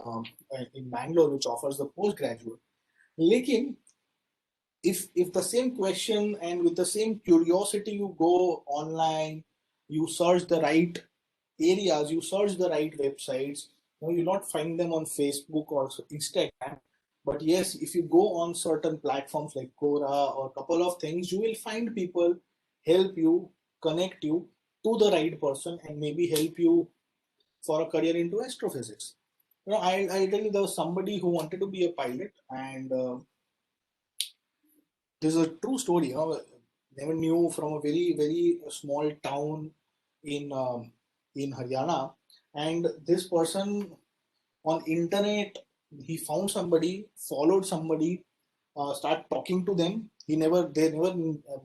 Bangalore, which offers the postgraduate. Lekin, if the same question and with the same curiosity you go online, you search the right areas, you search the right websites, you'll not find them on Facebook or Instagram. But yes, if you go on certain platforms like Quora or a couple of things, you will find people help you, connect you to the right person and maybe help you for a career into astrophysics. I tell you, there was somebody who wanted to be a pilot, and this is a true story. Never knew, from a very, very small town in Haryana, and this person on internet, he found somebody, followed somebody, start talking to them. They never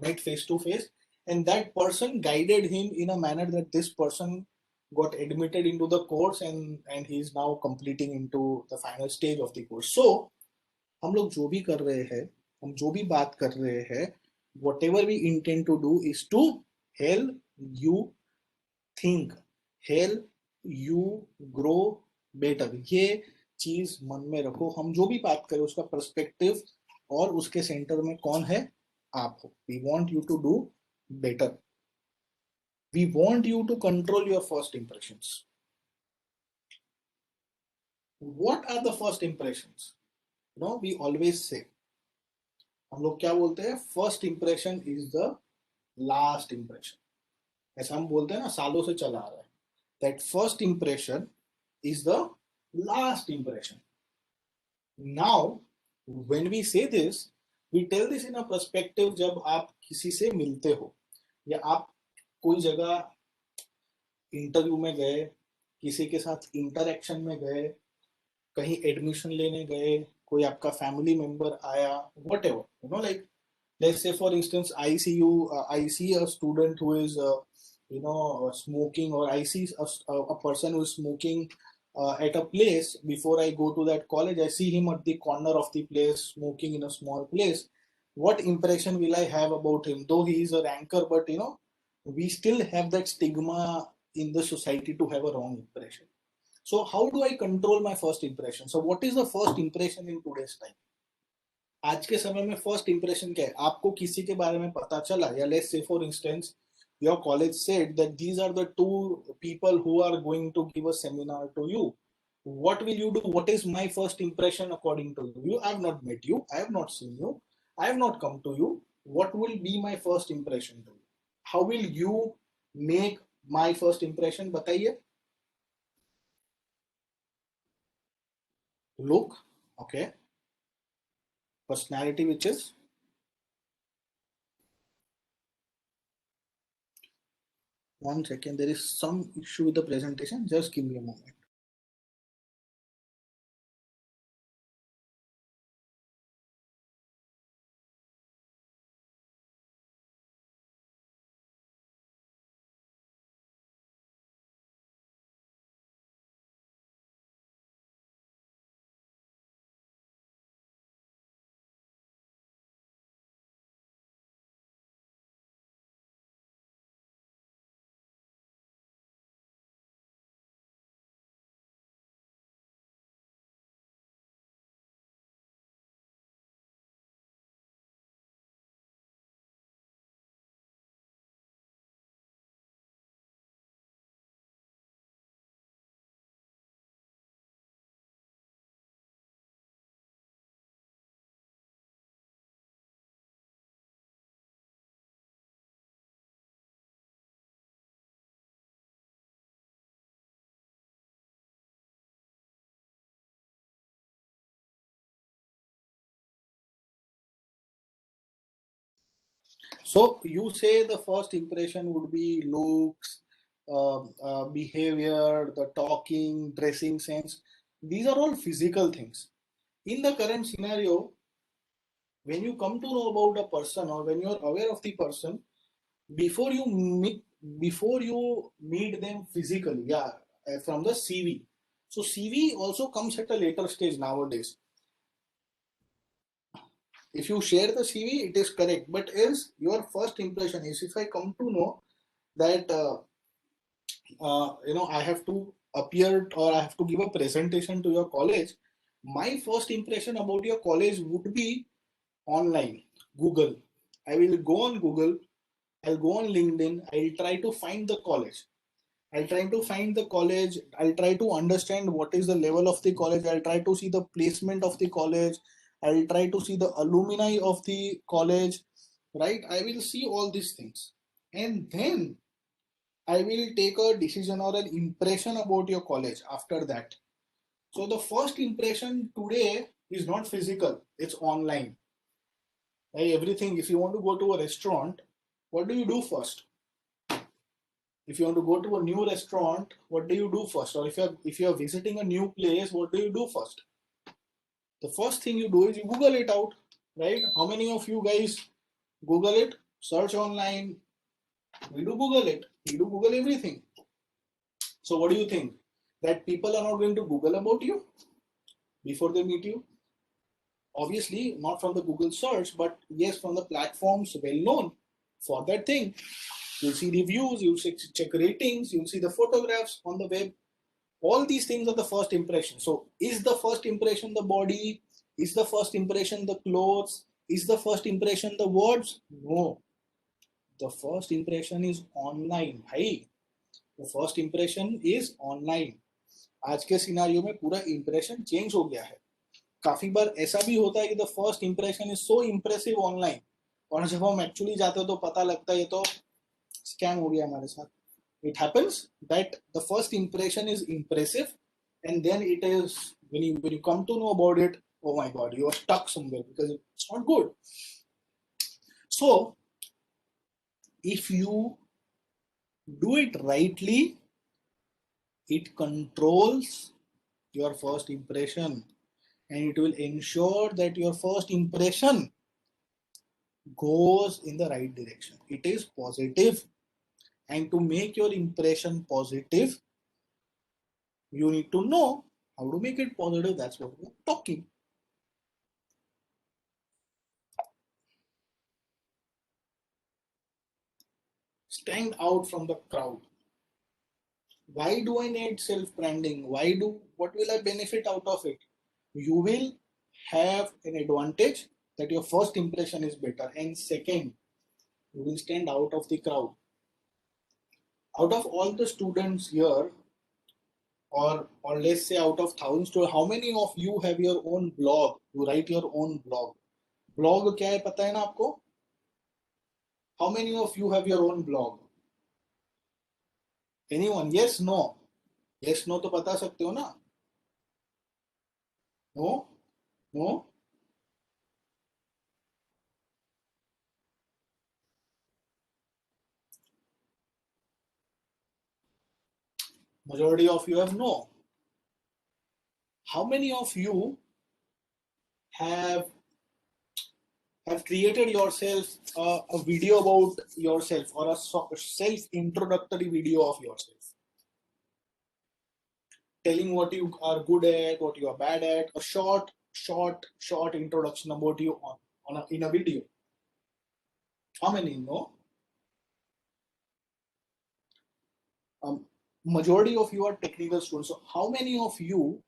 met face to face, and that person guided him in a manner that this person got admitted into the course, and he is now completing into the final stage of the course. So हम लोग जो भी कर रहे हैं, हम जो भी बात कर रहे हैं, whatever we intend to do is to help you think, help you grow better. ये चीज मन में रखो. हम जो भी बात करें उसका पर्सपेक्टिव और उसके सेंटर में कौन है? आप हो. We want you to do better. We want you to control your first impressions. What are the first impressions? We always say, हम लोग क्या बोलते हैं, first impression is the last impression. ऐसा हम बोलते हैं ना, सालों से चला आ रहा है. That first impression is the last impression. Now when we say this, we tell this in a perspective. जब आप किसी से मिलते हो या आप कोई जगह इंटरव्यू में गए, किसी के साथ इंटरेक्शन में गए, कहीं एडमिशन लेने गए, कोई आपका फैमिली मेंबर आया, whatever, like let's say for instance I see a student who is smoking, or I see a person who is smoking at a place. Before I go to that college, I see him at the corner of the place smoking in a small place. What impression will I have about him? Though he is a ranker, but we still have that stigma in the society to have a wrong impression. So how do I control my first impression? So what is the first impression in today's time? आज के समय में first impression क्या है? आपको किसी के बारे में पता चला, या let's say for instance your college said that these are the two people who are going to give a seminar to you. What will you do? What is my first impression according to you? I have not met you, I have not seen you, I have not come to you. What will be my first impression to you? How will you make my first impression? बताइए. Look, okay. Personality, which is one second, there is some issue with the presentation. Just give me a moment. So you say the first impression would be looks, behavior, the talking, dressing sense. These are all physical things. In the current scenario, when you come to know about a person, or when you are aware of the person, before you meet them physically, from the CV. So CV also comes at a later stage nowadays. If you share the CV, it is correct, but is your first impression is, if I come to know that I have to appear, or I have to give a presentation to your college, my first impression about your college would be online, Google. I will go on Google, I'll go on LinkedIn, I'll try to find the college. I'll try to understand what is the level of the college. I'll try to see the placement of the college. I'll try to see the alumni of the college, right? I will see all these things. And then I will take a decision or an impression about your college after that. So the first impression today is not physical, it's online. Right? Everything, if you want to go to a restaurant, what do you do first? If you want to go to a new restaurant, what do you do first? Or if you are visiting a new place, what do you do first? The first thing you do is you Google it out, right? How many of you guys Google it, search online? We do Google it. We do Google everything. So what do you think? That people are not going to Google about you before they meet you? Obviously, not from the Google search, but yes, from the platforms well known for that thing. You'll see reviews, you'll check ratings, you'll see the photographs on the web. All these things are the first impression. So is the first impression the body? Is the first impression the clothes? Is the first impression the words? No. The first impression is online. भाई, the first impression is online. आज के scenario में पूरा impression change हो गया है. काफी बार ऐसा भी होता है कि the first impression is so impressive online, और जब हम actually जाते हो तो पता लगता है ये तो scam हो गया हमारे साथ. It happens that the first impression is impressive, and then it is when you come to know about it, oh my god, you are stuck somewhere because it's not good. So if you do it rightly, it controls your first impression, and it will ensure that your first impression goes in the right direction. It is positive, and to make your impression positive, you need to know how to make it positive. That's what we're talking. Stand out from the crowd. Why do I need self-branding? What will I benefit out of it? You will have an advantage that your first impression is better, and second, you will stand out of the crowd. Out of all the students here, or let's say out of thousands, how many of you have your own blog? You write your own blog. Blog क्या है पता है ना आपको? How many of you have your own blog? Anyone? Yes, no. Yes, no तो बता सकते हो ना? No, no. Majority of you have no. How many of you have created yourself a video about yourself, or a self-introductory video of yourself, telling what you are good at, what you are bad at, a short introduction about you in a video? How many know? Majority of you are technical students. So how many of you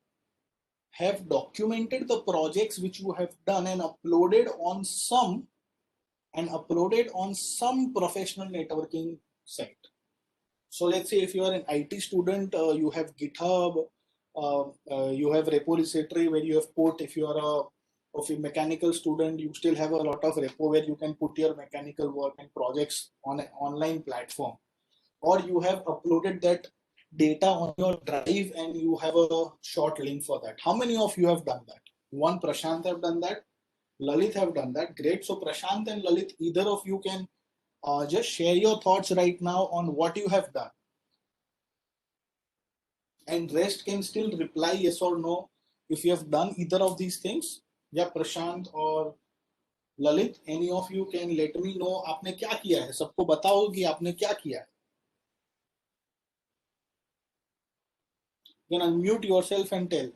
have documented the projects which you have done and uploaded on some professional networking site? So let's say if you are an IT student, you have GitHub, you have repository where you have put. If you are a mechanical student, you still have a lot of repo where you can put your mechanical work and projects on an online platform, or you have uploaded that data on your drive and you have a short link for that. How many of you have done that? One, Prashant have done that. Lalit have done that. Great. So Prashant and Lalit, either of you can just share your thoughts right now on what you have done, and rest can still reply yes or no if you have done either of these things. Yeah, Prashant or Lalit, any of you can let me know आपने क्या किया है. सबको बताओ कि आपने क्या किया है. You can unmute yourself and tell.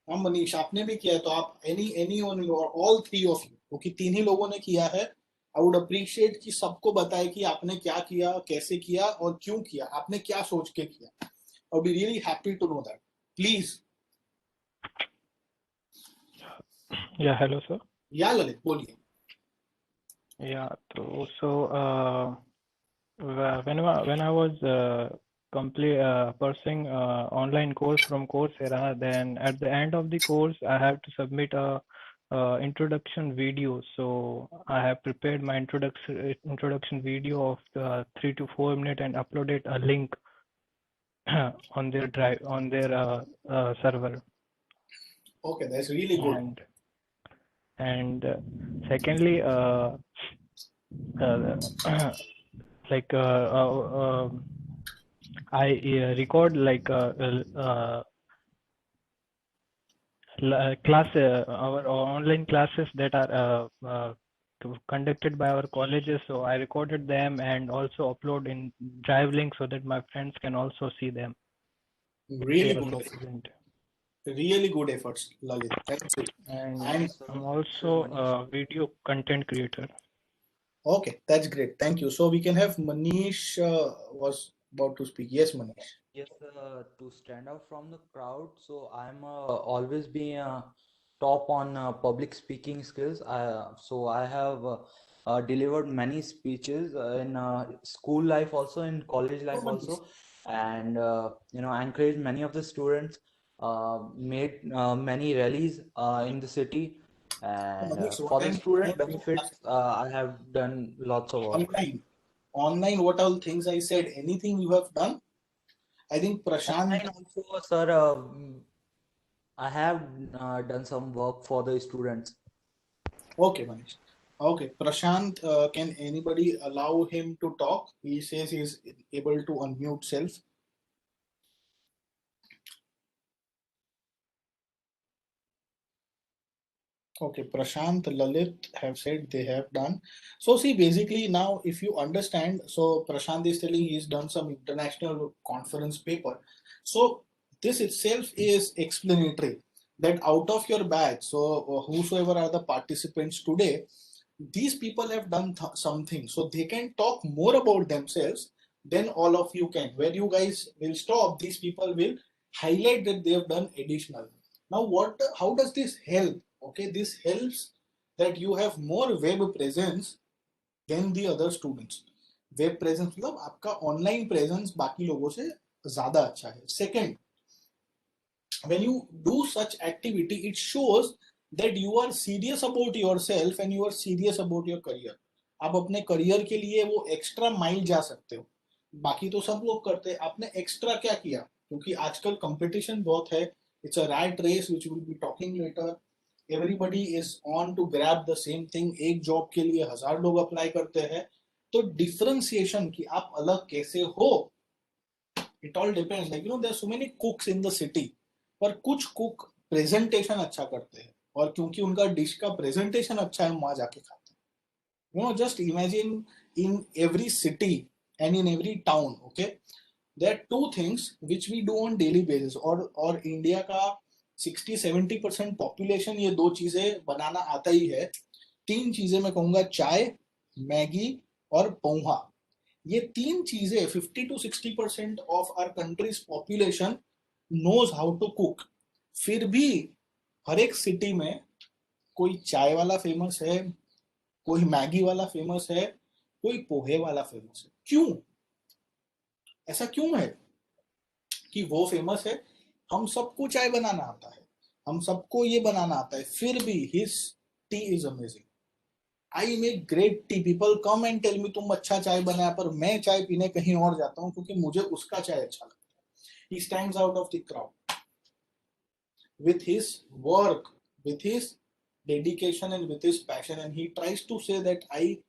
हम मनीष, आपने भी किया है तो आप any one or all three of you, क्योंकि तीन ही लोगों ने किया है. I would appreciate कि सबको बताए कि आपने क्या किया, कैसे किया और क्यों किया, आपने क्या सोच के किया. I would be really happy to know that. Please.
Yeah, hello, sir.
Yeah, Lalit, बोलिए.
Yeah, so when I was pursuing online course from Coursera, then at the end of the course, I have to submit a introduction video. So I have prepared my introduction video of 3 to 4 minutes and uploaded a link on their drive on their server.
Okay, that's really good.
And secondly, I record our online classes that are conducted by our colleges. So I recorded them and also upload in Drive link so that my friends can also see them.
Really good effort. Really good efforts, Lalit. Thank you.
And I'm also a video content creator.
Okay, that's great. Thank you. So we can have Manish was about to speak. Yes, Manish.
Yes, to stand out from the crowd. So I'm always being top on public speaking skills. So I have delivered many speeches in school life also, in college life
but
also, and encouraged many of the students, made many rallies in the city, and
Manish,
for
what
the
I'm
student
saying is
benefits, I have done lots of work.
online, what all things I said, anything you have done? I think Prashant.
Online also, sir, I have done some work for the students.
Okay, Manish. Okay, Prashant, can anybody allow him to talk? He says he's able to unmute self. Okay, Prashant, Lalit have said they have done. So see, basically now if you understand, so Prashant is telling he's done some international conference paper. So this itself is explanatory that out of your batch, so whosoever are the participants today, these people have done something. So they can talk more about themselves than all of you can. Where you guys will stop, these people will highlight that they have done additional. Now how does this help? Okay, this helps that you have more web presence than the other students. Web presence मतलब आपका online presence बाकी लोगों से ज्यादा अच्छा है. Second, when you do such activity, it shows that you are serious about yourself and you are serious about your career. आप अपने करियर के लिए वो एक्स्ट्रा माइल जा सकते हो. बाकी तो सब लोग करते हैं, आपने एक्स्ट्रा क्या किया? क्योंकि आजकल कंपटीशन बहुत है. It's a rat race which will be talking later. Everybody is on to grab the same thing. एक जॉब के लिए 1000 लोग अप्लाई करते हैं. तो डिफरेंशिएशन की आप अलग कैसे हो, it all depends. Like there are so many cooks in the city, पर कुछ कुक प्रेजेंटेशन अच्छा करते हैं और क्योंकि उनका डिश का प्रेजेंटेशन अच्छा है, वहां जाके खाते हैं. Just imagine in every city and in every town, okay, there are two things which we do on daily basis. और इंडिया का 60-70% पॉपुलेशन ये दो चीजें बनाना आता ही है. तीन चीजें मैं कहूंगा, चाय, मैगी और पोहा. ये तीन चीजें 50-60% of our country's population knows how to cook. फिर भी हर एक सिटी में कोई चाय वाला फेमस है, कोई मैगी वाला फेमस है, कोई पोहे वाला फेमस है. क्यों? ऐसा क्यों है कि वो फेमस है? हम सबको चाय बनाना आता है, हम सबको ये बनाना आता है, फिर भी his tea is amazing. I make great tea. People come and tell me तुम अच्छा चाय बनाया, पर मैं चाय पीने कहीं और जाता हूँ क्योंकि मुझे उसका चाय अच्छा लगता है. He stands out of the crowd with his work, with his dedication and with his passion, and he tries to say that I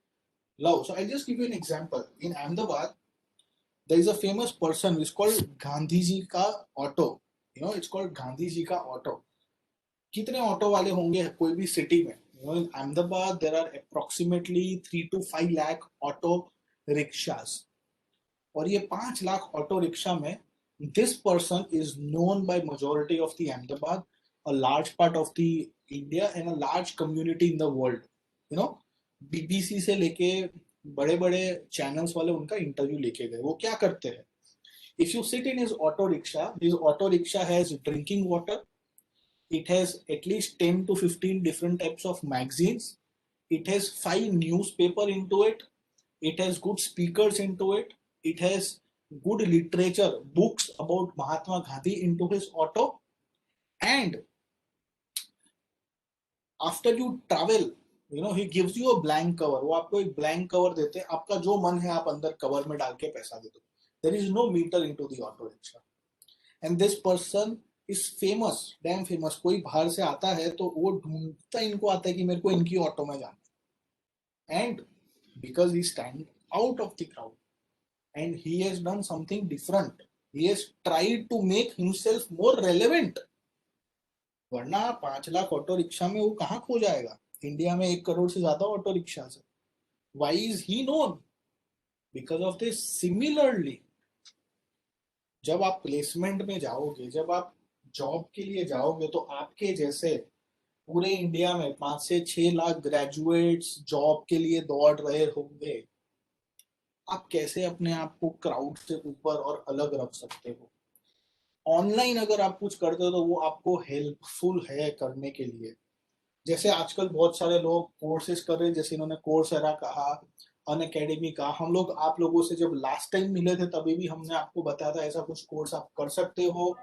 love. So I'll just give you an example. In Ahmedabad, there is a famous person who is called Gandhi Ji ka auto. It's called Gandhi Ji ka auto. कितने auto वाले होंगे कोई भी city में? In Ahmedabad, there are approximately 3 to 5 lakh auto rickshaws. और ये 5 lakh auto rickshaw में this person is known by majority of the Ahmedabad, a large part of the India and a large community in the world. BBC से लेके बड़े बड़े channels वाले उनका interview लेके गए. वो क्या करते हैं? If you sit in his auto rickshaw has drinking water. It has at least 10 to 15 different types of magazines. It has 5 newspaper into it. It has good speakers into it. It has good literature, books about Mahatma Gandhi into his auto. And after you travel, he gives you a blank cover. वो आपको एक blank cover देते हैं. आपका जो मन है आप अंदर cover में डाल के पैसा दे दो. There is no meter into the auto rickshaw. And this person is famous, damn famous. कोई बाहर से आता है तो वो ढूंढता इनको आता है कि मेरे को इनकी ऑटो में जाना है. And because he stands out of the crowd and he has done something different, he has tried to make himself more relevant. वरना 5 लाख ऑटो रिक्शा में वो कहाँ खो जाएगा? इंडिया में 1 करोड़ से ज्यादा ऑटो रिक्शा है. Why is he known? Because of this. Similarly, जब आप प्लेसमेंट में जाओगे, जब आप जॉब के लिए जाओगे, तो आपके जैसे पूरे इंडिया में 5 से 6 लाख ग्रेजुएट्स जॉब के लिए दौड़ रहे होंगे. आप कैसे अपने आप को क्राउड से ऊपर और अलग रख सकते हो? ऑनलाइन अगर आप कुछ करते हो तो वो आपको हेल्पफुल है करने के लिए. जैसे आजकल बहुत सारे लोग कोर्सेज कर रहे हैं, जैसे इन्होंने कोर्सेरा कहा, अनअकैडमी कहा। हम लोग आप लोगों से जब लास्ट टाइम मिले थे तभी भी हमने आपको बताया था ऐसा कुछ कोर्स आप कर सकते हो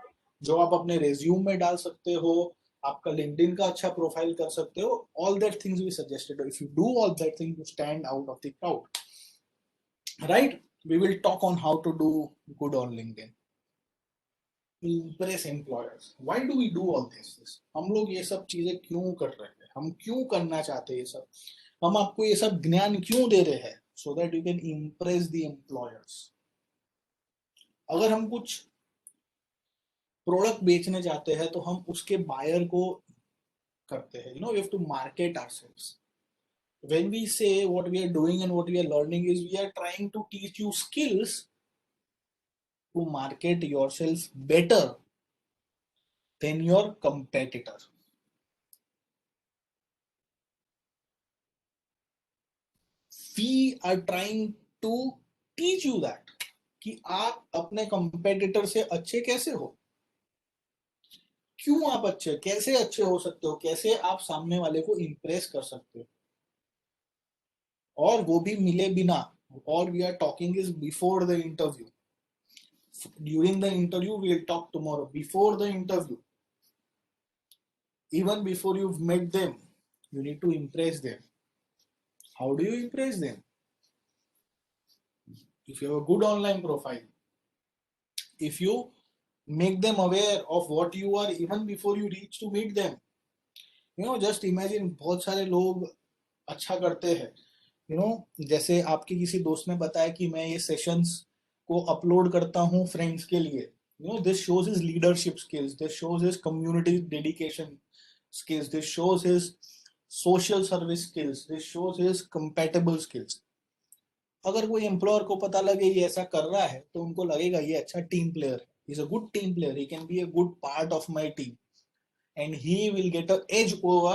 जो आप अपने रेज्यूम में डाल सकते हो, आपका लिंक्डइन का अच्छा प्रोफाइल कर सकते हो। All that things we suggested, if you do all that thing you stand out of the crowd, right? We will talk on how to do good on LinkedIn, impress employers. Why do we do all this? हम लोग ये सब चीजें क्यों कर रहे हैं, हम क्यों करना चाहते हैं ये सब, हम आपको ये सब ज्ञान क्यों दे रहे हैं? So that you can impress the employers. अगर हम कुछ प्रोडक्ट बेचने जाते हैं तो हम उसके बायर को करते हैं, we have to market ourselves. When we say what we are doing and what we are learning is we are trying to teach you skills to market yourself better than your competitor. We are trying to teach you that कि आप अपने competitor से अच्छे कैसे हो, क्यों आप अच्छे, कैसे अच्छे हो सकते हो, कैसे आप सामने वाले को इंप्रेस कर सकते हो, और वो भी मिले बिना। और we are talking is before the interview, during the interview we will talk tomorrow, before the interview, even before you've met them, you need to impress them. How do you impress them? If you have a good online profile, if you make them aware of what you are even before you reach to meet them. Just imagine, बहुत सारे लोग अच्छा करते हैं, जैसे आपके किसी दोस्त ने बताया कि मैं ये सेशंस को अपलोड करता हूँ फ्रेंड्स के लिए, this shows his leadership skills, this shows his community dedication skills, this shows his social service skills, this shows his compatible skills. अगर कोई एम्प्लॉयर को पता लगे ये ऐसा कर रहा है तो उनको लगेगा ये अच्छा टीम प्लेयर है, he is a good team player, he can be a good part of my team and he will get an edge over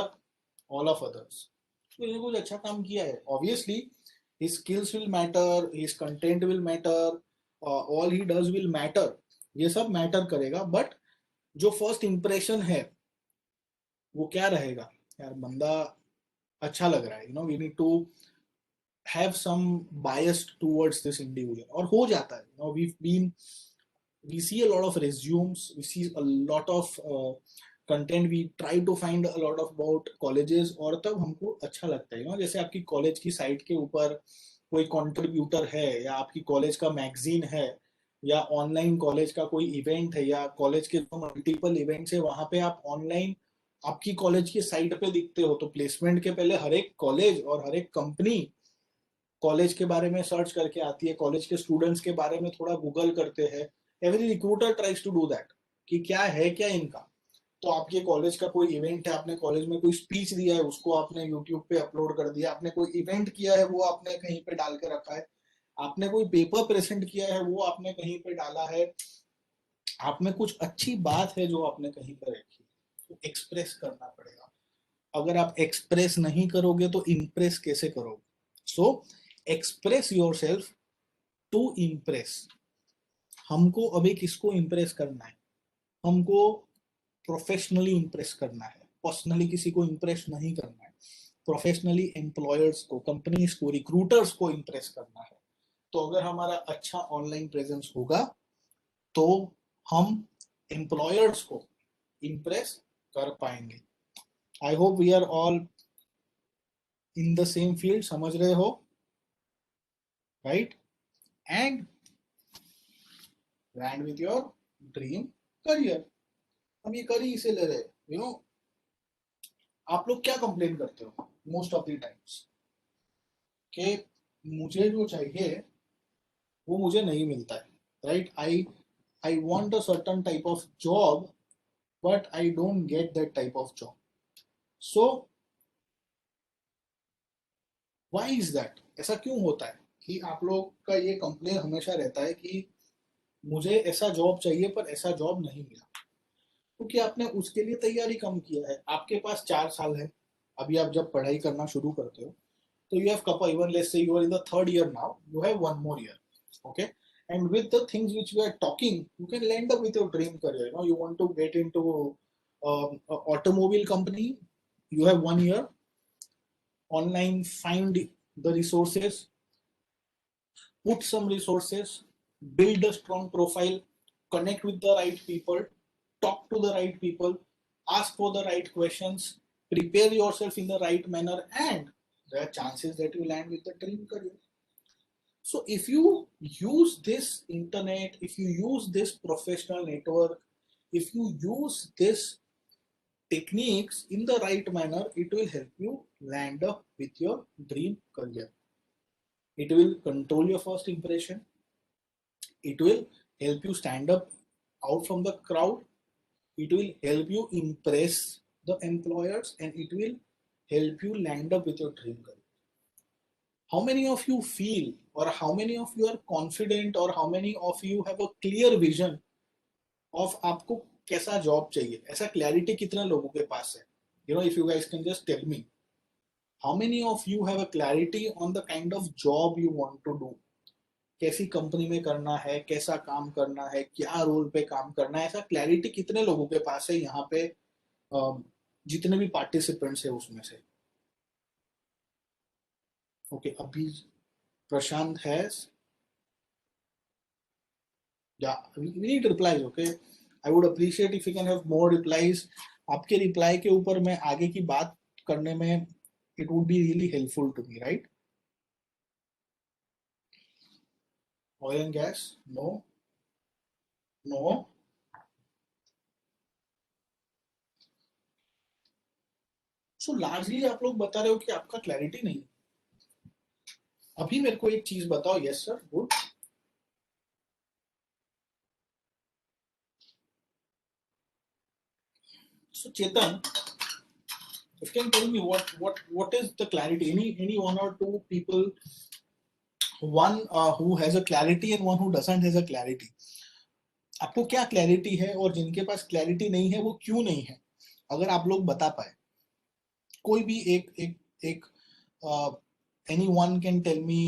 all of others. तो ये कुछ अच्छा काम किया है, obviously his skills will matter, his content will matter, all he does will matter, ये सब matter करेगा, बट जो फर्स्ट इंप्रेशन है वो क्या रहेगा, यार बंदा अच्छा लग रहा है, we need to have some bias towards this individual, और हो जाता है, we see a lot of resumes, we see a lot of content, we try to find a lot of about colleges, और तब हमको अच्छा लगता है, जैसे आपकी कॉलेज की साइट के ऊपर कोई कंट्रीब्यूटर है, या आपकी कॉलेज का मैगजीन है, या ऑनलाइन कॉलेज का कोई इवेंट है, या कॉलेज के जो मल्टीपल इवेंट्स है वहां पे आप ऑनलाइन आपकी कॉलेज की साइट पे दिखते हो, तो प्लेसमेंट के पहले हर एक कॉलेज और हर एक कंपनी कॉलेज के बारे में सर्च करके आती है, कॉलेज के स्टूडेंट्स के बारे में थोड़ा गूगल करते हैं, every recruiter tries to do that कि क्या है क्या इनका। तो आपके कॉलेज का कोई इवेंट है, आपने कॉलेज में कोई स्पीच दिया है उसको आपने यूट्यूब पे अपलोड कर दिया, आपने कोई इवेंट किया है वो आपने कहीं पे डाल के रखा है, आपने कोई पेपर प्रेजेंट किया है वो आपने कहीं पे डाला है, आप में कुछ अच्छी बात है जो आपने कहीं पे रखी, तो एक्सप्रेस करना पड़ेगा। अगर आप एक्सप्रेस नहीं करोगे तो इम्प्रेस कैसे करोगे? सो एक्सप्रेस योरसेल्फ टू इम्प्रेस। हमको अभी किसको इम्प्रेस करना है? हमको प्रोफेशनली इम्प्रेस करना है, पर्सनली किसी को इम्प्रेस नहीं करना है। प्रोफेशनली एम्प्लॉयर्स को, कंपनीज को, रिक्रूटर्स को इम्प्रेस करना है। तो अगर हमारा अच्छा ऑनलाइन प्रेजेंस होगा तो हम एम्प्लॉयर्स को इम्प्रेस कर पाएंगे। I hope we are all in the same field, समझ रहे हो, right? And land with your dream career. हम ये कर ही इसे ले रहे, आप लोग क्या कंप्लेन करते हो मोस्ट ऑफ द टाइम्स कि मुझे जो चाहिए वो मुझे नहीं मिलता है, right? I want a certain type of job but I don't get that type of job. So why is that? ऐसा क्यों होता है कि आप लोग का ये कंप्लेन हमेशा रहता है कि मुझे ऐसा जॉब चाहिए पर ऐसा जॉब नहीं मिला? क्योंकि आपने उसके लिए तैयारी कम किया है। आपके पास 4 साल है, अभी आप जब पढ़ाई करना शुरू करते हो तो you have couple, even let's say you are in the 3rd year now, you have 1 more year, okay? And with the things which we are talking, you can land up with your dream career. You want to get into an automobile company, you have 1 year online, find the resources, put some resources, build a strong profile, connect with the right people, talk to the right people, ask for the right questions, prepare yourself in the right manner, and there are chances that you land with the dream career. So if you use this internet, if you use this professional network, if you use this techniques in the right manner, it will help you land up with your dream career. It will control your first impression. It will help you stand up out from the crowd. It will help you impress the employers, and it will help you land up with your dream career. How many of you feel, or how many of you are confident, or how many of you have a clear vision of आपको कैसा job चाहिए? ऐसा clarity कितना लोगों के पास है? You know, if you guys can just tell me, how many of you have a clarity on the kind of job you want to do? कैसी company में करना है, कैसा काम करना है, क्या रोल पे काम करना है, ऐसा क्लैरिटी कितने लोगों के पास है यहाँ पे जितने भी पार्टिसिपेंट्स है उसमें से? ओके, अभी प्रशांत has, we need replies, okay? I would appreciate if you can have more replies. आपके रिप्लाई के ऊपर मैं आगे की बात करने में it would be really helpful to me, right? Oil and gas? No. No. So largely आप लोग बता रहे हो कि आपका क्लैरिटी नहीं। अभी मेरे को एक चीज बताओ। Yes sir, good. So Chetan, if you can tell me what is the clarity? Any one or two people, one who has a clarity and one who doesn't has a clarity. आपको क्या clarity है और जिनके पास clarity नहीं है वो क्यों नहीं है? अगर आप लोग बता पाए, कोई भी एक anyone can tell me,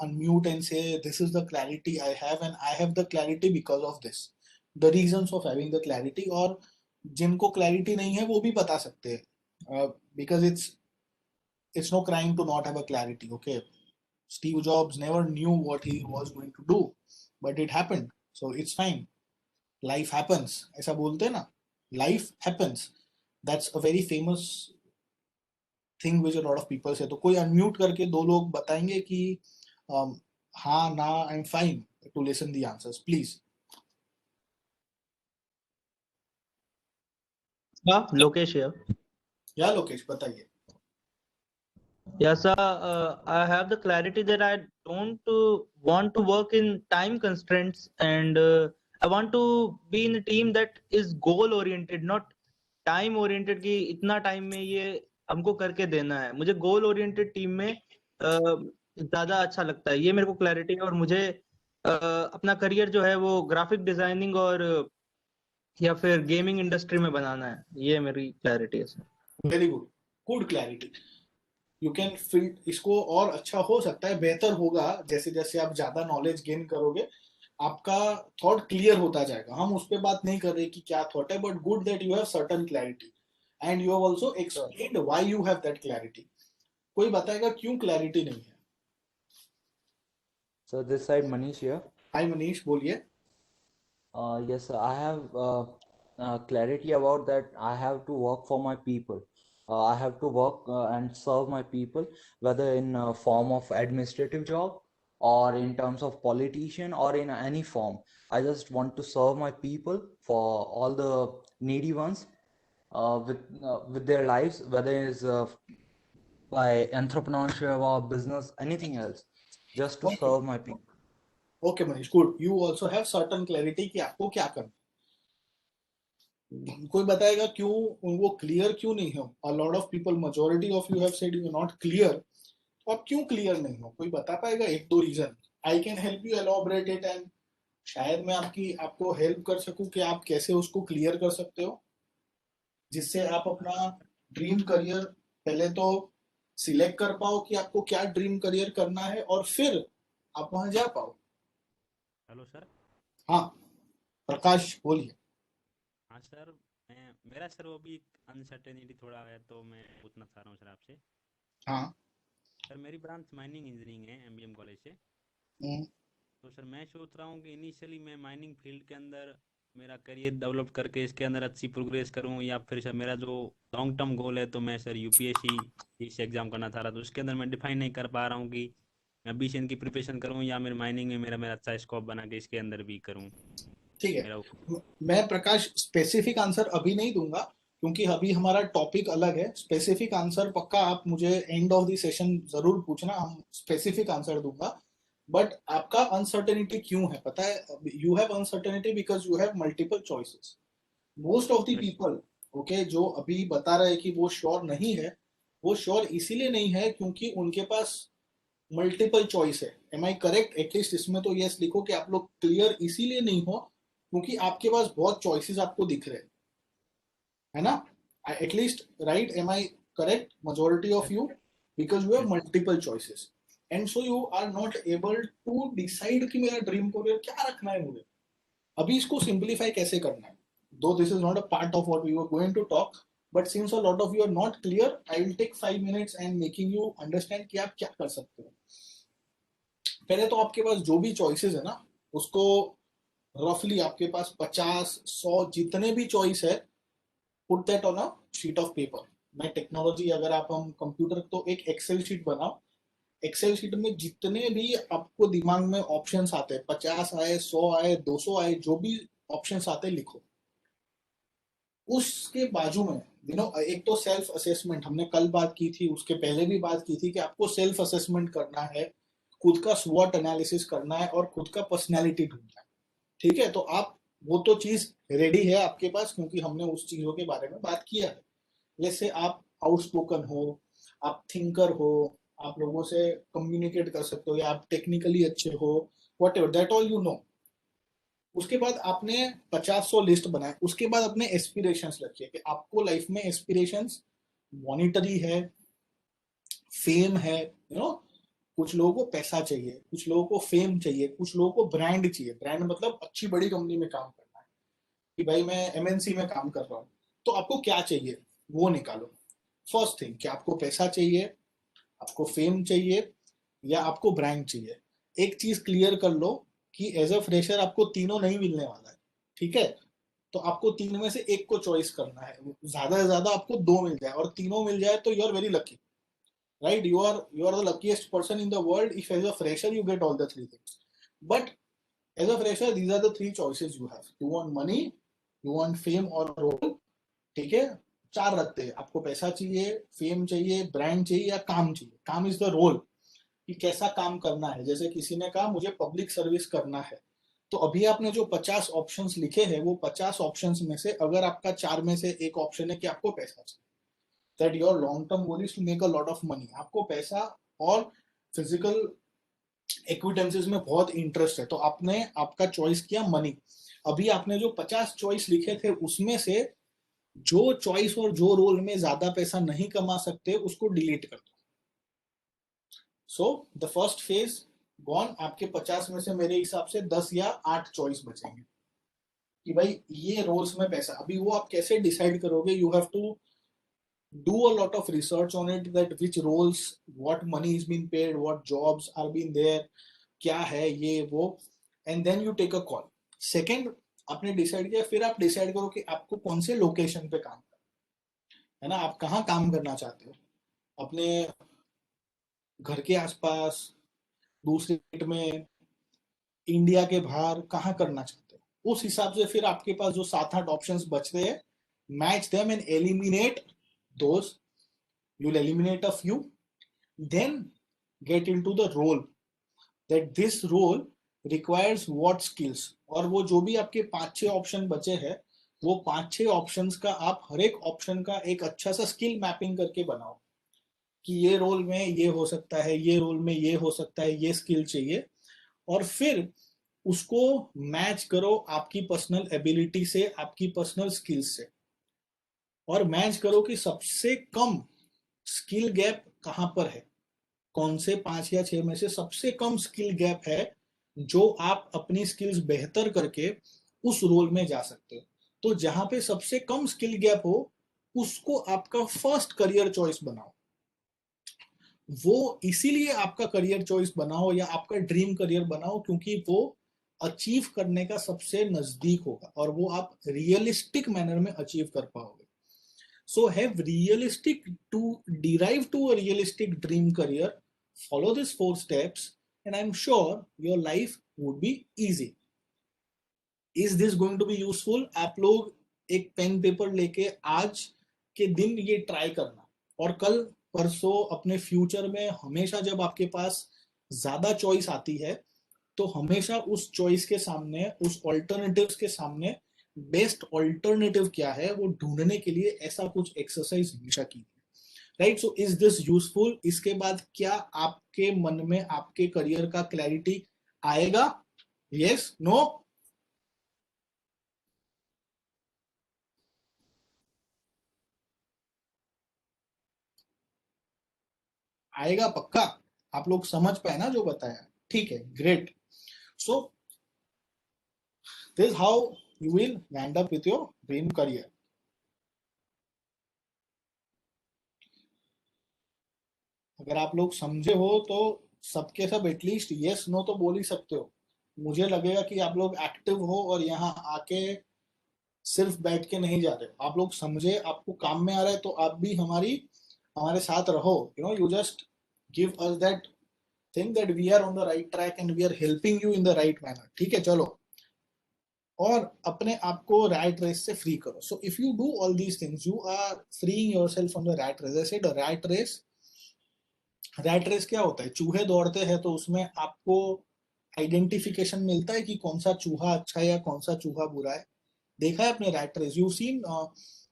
unmute and say this is the clarity I have and I have the clarity because of this, the reasons of having the clarity. और जिनको क्लैरिटी नहीं है वो भी बता सकते हैं, because it's no crime to not have a clarity. Okay, Steve Jobs never knew what he was going to do, but it happened, so it's fine. Life happens, ऐसा बोलते हैं ना, life happens. That's a very famous thing which a lot of people say. तो कोई unmute करके दो लोग बताएंगे कि हाँ ना, I'm fine to listen the answers, please.
हाँ, लोकेश here.
या लोकेश बताइए।
Yes, sir. I have the clarity that I don't want to work in time constraints, and I want to be in a team that is goal oriented, not time oriented कि इतना time में ये हमको करके देना है। मुझे goal oriented team में ज्यादा अच्छा लगता है। ये मेरे को क्लैरिटी है, और मुझे अपना करियर जो है वो ग्राफिक डिजाइनिंग और या फिर गेमिंग इंडस्ट्री में बनाना है। ये मेरी क्लैरिटी है sir.
Very good, good clarity. You can feel, इसको और अच्छा हो सकता है, बेहतर होगा जैसे जैसे आप ज्यादा नॉलेज गेन करोगे, आपका थॉट क्लियर होता जाएगा। हम उस पर बात नहीं कर रहे कि क्या थॉट है, but good that you have certain clarity and you have also explained why you have that clarity. कोई बताएगा क्यों क्लैरिटी नहीं है?
So this side Manish here.
हाय मनीष, बोलिए।
Yes, sir. I have clarity about that. I have to work for my people. I have to work and serve my people, whether in form of administrative job or in terms of politician or in any form. I just want to serve my people for all the needy ones with their lives, whether it's by entrepreneurship or business, anything else, just to serve my people.
Okay Manish, good. You also have certain clarity कि आपको क्या करना। कोई बताएगा क्यों वो clear क्यों नहीं हो? A lot of people, majority of you have said you are not clear. तो आप क्यों क्लियर नहीं हो? कोई बता पाएगा एक दो reason? I can help you elaborate it, and शायद मैं आपको हेल्प कर सकूं कि आप कैसे उसको क्लियर कर सकते हो, जिससे आप अपना ड्रीम करियर पहले तो सिलेक्ट कर पाओ कि आपको क्या ड्रीम करियर करना है, और फिर आप वहां जा पाओ।
Hello sir.
हाँ प्रकाश, बोलिए।
हाँ सर, मेरा सर वो भी अनसर्टेनिटी थोड़ा है, तो मैं पूछना चाह रहा हूँ सर आपसे।
हाँ।
सर मेरी ब्रांच माइनिंग इंजीनियरिंग है एमबीएम कॉलेज से।
हम्म,
तो सर मैं सोच रहा हूँ कि इनिशियली मैं माइनिंग फील्ड के अंदर मेरा करियर डेवलप करके इसके अंदर अच्छी प्रोग्रेस करूँ, या फिर सर मेरा जो लॉन्ग टर्म गोल है तो मैं सर यूपीएससी इस एग्जाम करना चाह रहा, तो उसके अंदर मैं डिफाइन नहीं कर पा रहा हूँ कि मैं अभी से इनकी प्रिपरेशन करूँ या मेरे माइनिंग में मेरा मेरा अच्छा स्कोप बना के इसके अंदर भी करूँ
ठीक है।
मेरा।
मैं प्रकाश स्पेसिफिक आंसर अभी नहीं दूंगा, क्योंकि अभी हमारा टॉपिक अलग है। स्पेसिफिक आंसर पक्का आप मुझे एंड ऑफ द सेशन जरूर पूछना, हम स्पेसिफिक आंसर दूंगा। बट आपका अनसर्टेनिटी क्यों है पता है? You have uncertainty because you have multiple choices. Most of the people okay जो अभी बता रहे हैं कि वो श्योर नहीं है, वो श्योर इसीलिए नहीं है क्योंकि उनके पास मल्टीपल चॉइस है। Am I correct? एटलीस्ट इसमें तो यस लिखो कि आप लोग क्लियर इसीलिए नहीं हो क्योंकि आपके पास बहुत चॉइसेस आपको दिख रहे हैं, है ना? At least right? Am I correct? majority of you, because you have multiple choices and so you are not able to decide कि मेरा ड्रीम करियर क्या रखना है मुझे। अभी इसको सिंप्लीफाई कैसे करना है, though this is not a part of what we were going to talk, but since a lot of you are not clear, I will take 5 minutes and making you understand कि आप क्या कर सकते हो। पहले तो आपके पास जो भी चॉइसेस है ना, उसको रफली आपके पास 50-100 जितने भी चॉइस है, put that on a sheet of paper. मैं टेक्नोलॉजी अगर आप हम कंप्यूटर तो एक एक्सेल शीट बनाओ, एक्सेल शीट में जितने भी आपको दिमाग में ऑप्शंस आते हैं, 50 आए, 100 आए, 200 आए, जो भी ऑप्शंस आते हैं लिखो। उसके बाजू में एक तो सेल्फ असेसमेंट हमने कल बात की थी, उसके पहले भी बात की थी कि आपको सेल्फ असेसमेंट करना है, खुद का स्वॉट एनालिसिस करना है और खुद का पर्सनैलिटी ढूंढना है। ठीक है, तो आप वो तो चीज रेडी है आपके पास क्योंकि हमने उस चीजों के बारे में बात किया है। जैसे आप आउटस्पोकन हो, आप थिंकर हो, आप लोगों से कम्युनिकेट कर सकते हो, या आप टेक्निकली अच्छे हो, what ever that all you know. उसके बाद आपने 50-100 लिस्ट बनाए, उसके बाद अपने एस्पिरेशंस रखिए कि आपको लाइफ में एस्पिरेशंस मॉनिटरी है, फेम है, कुछ लोगों को पैसा चाहिए, कुछ लोगों को फेम चाहिए, कुछ लोगों को ब्रांड चाहिए। ब्रांड मतलब अच्छी बड़ी कंपनी में काम करना है कि भाई मैं एमएनसी में काम कर रहा हूँ। तो आपको क्या चाहिए वो निकालो। फर्स्ट थिंग कि आपको पैसा चाहिए, आपको फेम चाहिए, या आपको ब्रांड चाहिए। एक चीज क्लियर कर लो कि एज अ फ्रेशर आपको तीनों नहीं मिलने वाला है। ठीक है, तो आपको तीन में से एक को चॉइस करना है। ज्यादा से ज्यादा आपको दो मिल जाए, और तीनों मिल जाए तो you are very lucky, right? You are the luckiest person in the world if as a fresher you get all the three things. But as a fresher these are the three choices you have. You want money, you want fame or role. ठीक है, चार रखते हैं। आपको पैसा चाहिए, fame चाहिए, brand चाहिए, या काम चाहिए। काम इज द रोल कि कैसा काम करना है। जैसे किसी ने कहा मुझे पब्लिक सर्विस करना है, तो अभी आपने जो 50 ऑप्शंस लिखे हैं वो 50 ऑप्शंस में से अगर आपका 4 में से एक ऑप्शन है कि आपको पैसा चाहिए, that your long term goal is to make a lot of money, आपको पैसा और फिजिकल एक्विटेंसेस में बहुत इंटरेस्ट है, तो आपने आपका चॉइस किया मनी। अभी आपने जो 50 चॉइस लिखे थे उसमें से जो चॉइस और जो रोल में ज्यादा पैसा नहीं कमा सकते उसको डिलीट कर दो। So the first phase gone. आपके 50 में से मेरे हिसाब से 10 या 8 चॉइस बचेंगे कि भाई ये रोल्स में पैसा। अभी वो आप कैसे डिसाइड करोगे? You have to do a lot of research on it, that which roles, what money is being paid, what jobs are being there, क्या है ये वो, and then you take a call. Second, आपने decide किया, फिर आप decide करो कि आपको कौन से लोकेशन पे काम करना है ना, आप कहाँ काम करना चाहते हो, अपने घर के आसपास, दूसरे स्टेट में, इंडिया के बाहर, कहाँ करना चाहते हो। उस हिसाब से फिर आपके पास जो 7-8 ऑप्शंस बच रहे हैं, match them and eliminate those. You'll eliminate a few, then get into the role, that this role requires what skills, और वो जो भी आपके 5-6 ऑप्शन बचे हैं वो 5-6 ऑप्शंस का आप हर एक ऑप्शन का एक अच्छा सा स्किल मैपिंग करके बनाओ कि ये रोल में ये हो सकता है, ये रोल में ये हो सकता है, ये स्किल चाहिए, और फिर उसको मैच करो आपकी पर्सनल एबिलिटी से, आपकी पर्सनल स्किल्स से, और मैच करो कि सबसे कम स्किल गैप कहां पर है, कौन से 5 या 6 में से सबसे कम स्किल गैप है जो आप अपनी स्किल्स बेहतर करके उस रोल में जा सकते हो। तो जहां पे सबसे कम स्किल गैप हो उसको आपका फर्स्ट करियर चॉइस बनाओ। वो इसीलिए आपका करियर चॉइस बनाओ या आपका ड्रीम करियर बनाओ क्योंकि वो अचीव करने का सबसे नजदीक होगा और वो आप रियलिस्टिक मैनर में अचीव कर पाओगे। So have realistic to derive to a realistic dream career, follow these 4 steps and I'm sure your life would be easy. Is this going to be useful? आप लोग एक पेन पेपर लेके आज के दिन ये ट्राई करना और कल परसों अपने फ्यूचर में हमेशा जब आपके पास ज्यादा चॉइस आती है तो हमेशा उस चॉइस के सामने, उस ऑल्टरनेटिव्स के सामने बेस्ट ऑल्टरनेटिव क्या है वो ढूंढने के लिए ऐसा कुछ एक्सरसाइज हमेशा कीजिए, right? So is this useful? इसके बाद क्या आपके मन में आपके करियर का क्लैरिटी आएगा? Yes, no? आएगा पक्का? आप लोग समझ पाए ना जो बताया? ठीक है, great. So this how you will end up with your dream career. अगर आप लोग समझे हो तो सबके सब एटलीस्ट यस नो तो बोल ही सकते हो. मुझे लगेगा कि आप लोग एक्टिव हो और यहाँ आके सिर्फ बैठ के नहीं जा रहे हो. आप लोग समझे, आपको काम में आ रहा है तो आप भी हमारे साथ रहो. You just give us that thing that we are on the right track and we are helping you in the right manner. ठीक है, चलो. और अपने आप को रैट रेस से फ्री करो. So if you do all these things you are freeing yourself from the rat race. I said rat race क्या होता है? चूहे दौड़ते हैं तो उसमें आपको आइडेंटिफिकेशन मिलता है कि कौन सा चूहा अच्छा है या कौन सा चूहा बुरा है. देखा है अपने rat race? You seen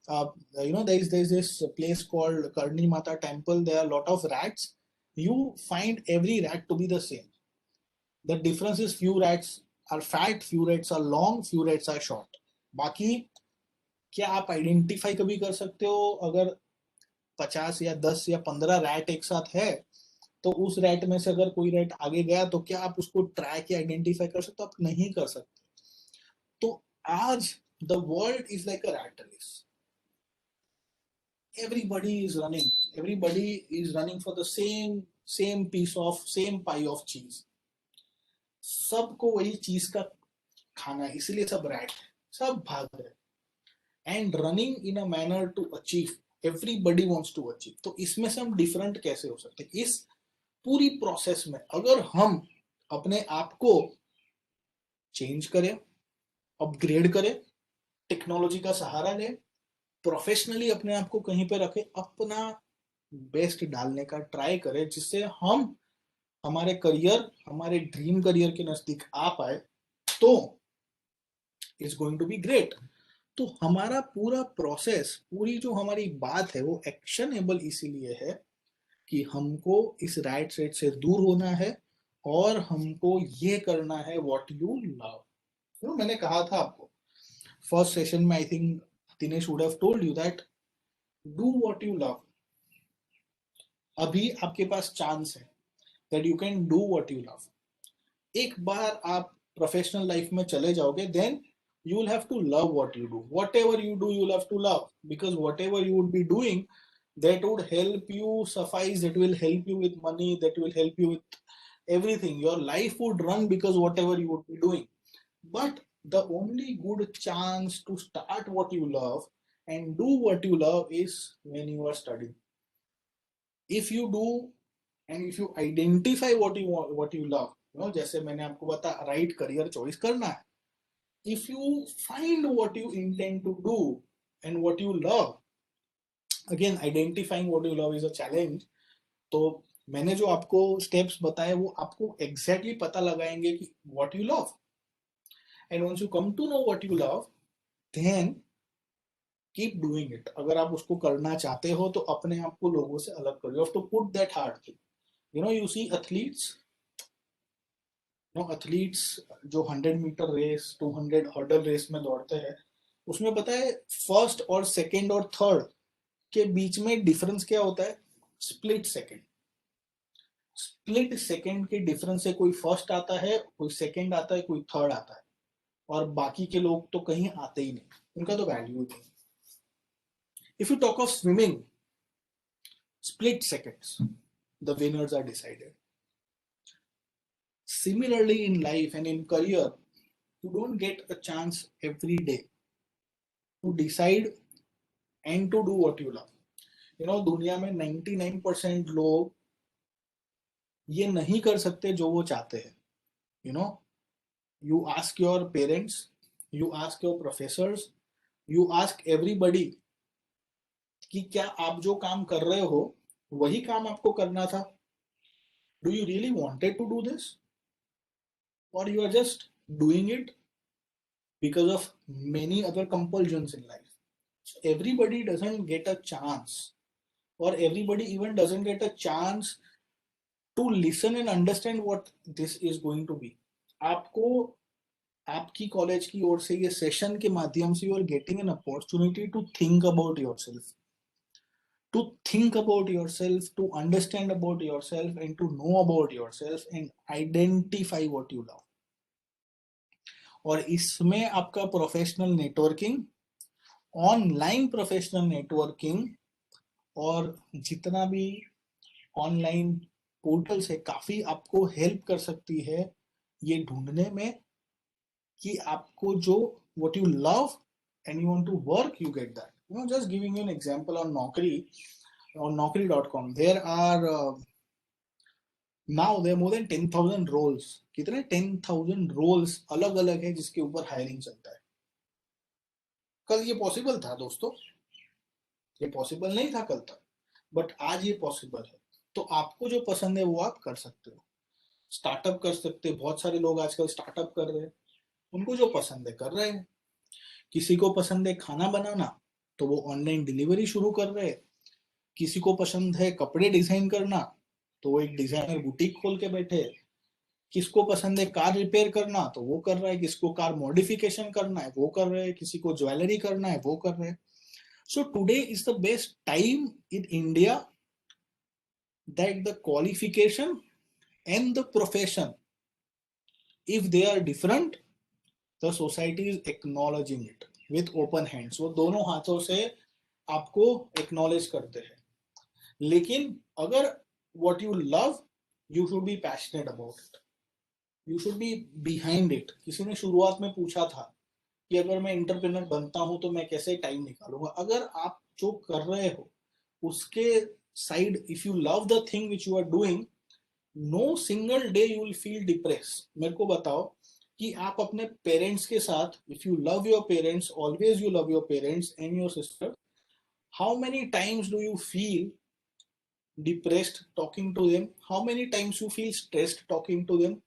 there is this place called Karni Mata temple. There are a lot of rats. You find every rat to be the same. The difference is few rats are fat, few rats are long, few rats are short. बाकी क्या आप identify कभी कर सकते हो अगर 50 या 10 या 15 रैट एक साथ है तो उस रैट में से अगर कोई रैट आगे गया तो क्या आप उसको ट्रैक या आइडेंटिफाई कर सकते हो? आप नहीं कर सकते. तो आज the world is like a rat race. Everybody is running for the same pie of cheese. सबको वही चीज का खाना है, इसलिए सब रैट है, सब भाग रहे. And running in a manner to achieve, everybody wants to achieve. तो इसमें से हम डिफरेंट कैसे हो सकते हैं? इस पूरी प्रोसेस में अगर हम अपने आप को चेंज करें, अपग्रेड करें, टेक्नोलॉजी का सहारा लें, प्रोफेशनली अपने आप को कहीं पे रखें, अपना बेस्ट डालने का ट्राई करें जिससे हम हमारे करियर, हमारे ड्रीम करियर के नजदीक आ पाए, तो it's going to be great. तो हमारा पूरा प्रोसेस, पूरी जो हमारी बात है वो एक्शनेबल इसीलिए है कि हमको इस रैट रेस से दूर होना है और हमको ये करना है व्हाट यू लव. मैंने कहा था आपको फर्स्ट सेशन में, I think Dinesh would have told you that do what you love. अभी आपके पास चांस है that you can do what you love. एक बार आप प्रोफेशनल लाइफ में चले जाओगे, then you will have to love what you do. Whatever you do, you'll have to love, because whatever you would be doing, that would help you suffice, that will help you with money, that will help you with everything. Your life would run because whatever you would be doing. But the only good chance to start what you love and do what you love is when you are studying. If you do and if you identify what you want, what you love, जैसे मैंने आपको बताया, right career choice करना है. If you find what you intend to do and what you love, again identifying what you love is a challenge. तो मैंने जो आपको steps बताए वो आपको exactly पता लगाएंगे कि what you love. And once you come to know what you love, then keep doing it. अगर आप उसको करना चाहते हो तो अपने आप को लोगों से अलग करो. You have to put that hard thing. You see athletes जो 100 मीटर रेस, 200 हर्डल रेस में दौड़ते हैं, उसमें पता है फर्स्ट और सेकंड और थर्ड के बीच में डिफरेंस क्या होता है? Split second. स्प्लिट सेकंड के डिफरेंस से कोई फर्स्ट आता है, कोई सेकंड आता है, कोई थर्ड आता है, और बाकी के लोग तो कहीं आते ही नहीं. उनका तो वैल्यू नहीं. If you talk of swimming, split seconds, the winners are decided. Similarly, in life and in career, you don't get a chance every day to decide and to do what you love. दुनिया में 99% लोग ये नहीं कर सकते जो वो चाहते हैं. You ask your parents, you ask your professors, you ask everybody कि क्या आप जो काम कर रहे हो वही काम आपको करना था? Do you really wanted to do this? Or you are just doing it because of many other compulsions in life? So everybody doesn't get a chance, or everybody even doesn't get a chance to listen and understand what this is going to be. आपको आपकी college की ओर से ये session के माध्यम से you are getting an opportunity to think about yourself, to understand about yourself, and to know about yourself and identify what you love. और इसमें आपका professional networking, online professional networking और जितना भी ऑनलाइन पोर्टल्स है काफी आपको हेल्प कर सकती है ये ढूंढने में कि आपको जो what you love and you want to work, you get that. Just giving you an example on Naukri, on Naukri.com, there are now there are more than 10,000 roles. कितने 10,000 roles अलग अलग है जिसके ऊपर हायरिंग चलता है. कल ये पॉसिबल था दोस्तों, ये पॉसिबल नहीं था कल तक, बट आज ये पॉसिबल है. तो आपको जो पसंद है वो आप कर सकते हो. स्टार्टअप कर सकते हैं, बहुत सारे लोग आजकल स्टार्टअप कर रहे हैं, उनको जो पसंद है कर रहे हैं. किसी को पसंद है खाना बनाना तो वो ऑनलाइन डिलीवरी शुरू कर रहे हैं. किसी को पसंद है कपड़े डिजाइन करना तो वो एक डिजाइनर बुटीक खोल के बैठे. किसको पसंद है कार रिपेयर करना तो वो कर रहा है. किसको कार मॉडिफिकेशन करना है वो कर रहे हैं. किसी को ज्वेलरी करना है वो कर रहे हैं. So today is the best time in India that the qualification and the profession, if they are different, the society is acknowledging it with open hands. वो दोनों हाथों से आपको acknowledge करते हैं. लेकिन अगर what you love, you should be passionate about it. You should be behind it. किसी ने शुरुआत में पूछा था कि अगर मैं एंटरप्रेन्योर बनता हूं तो मैं कैसे टाइम निकालूंगा. अगर आप जो कर रहे हो उसके side, if you love the thing which you are doing, no single day you will feel depressed. मेरे को बताओ कि आप अपने पेरेंट्स के साथ, if you love your parents, always you love your parents and your sister, how many times do you feel depressed talking to them? How many times you feel stressed talking to them?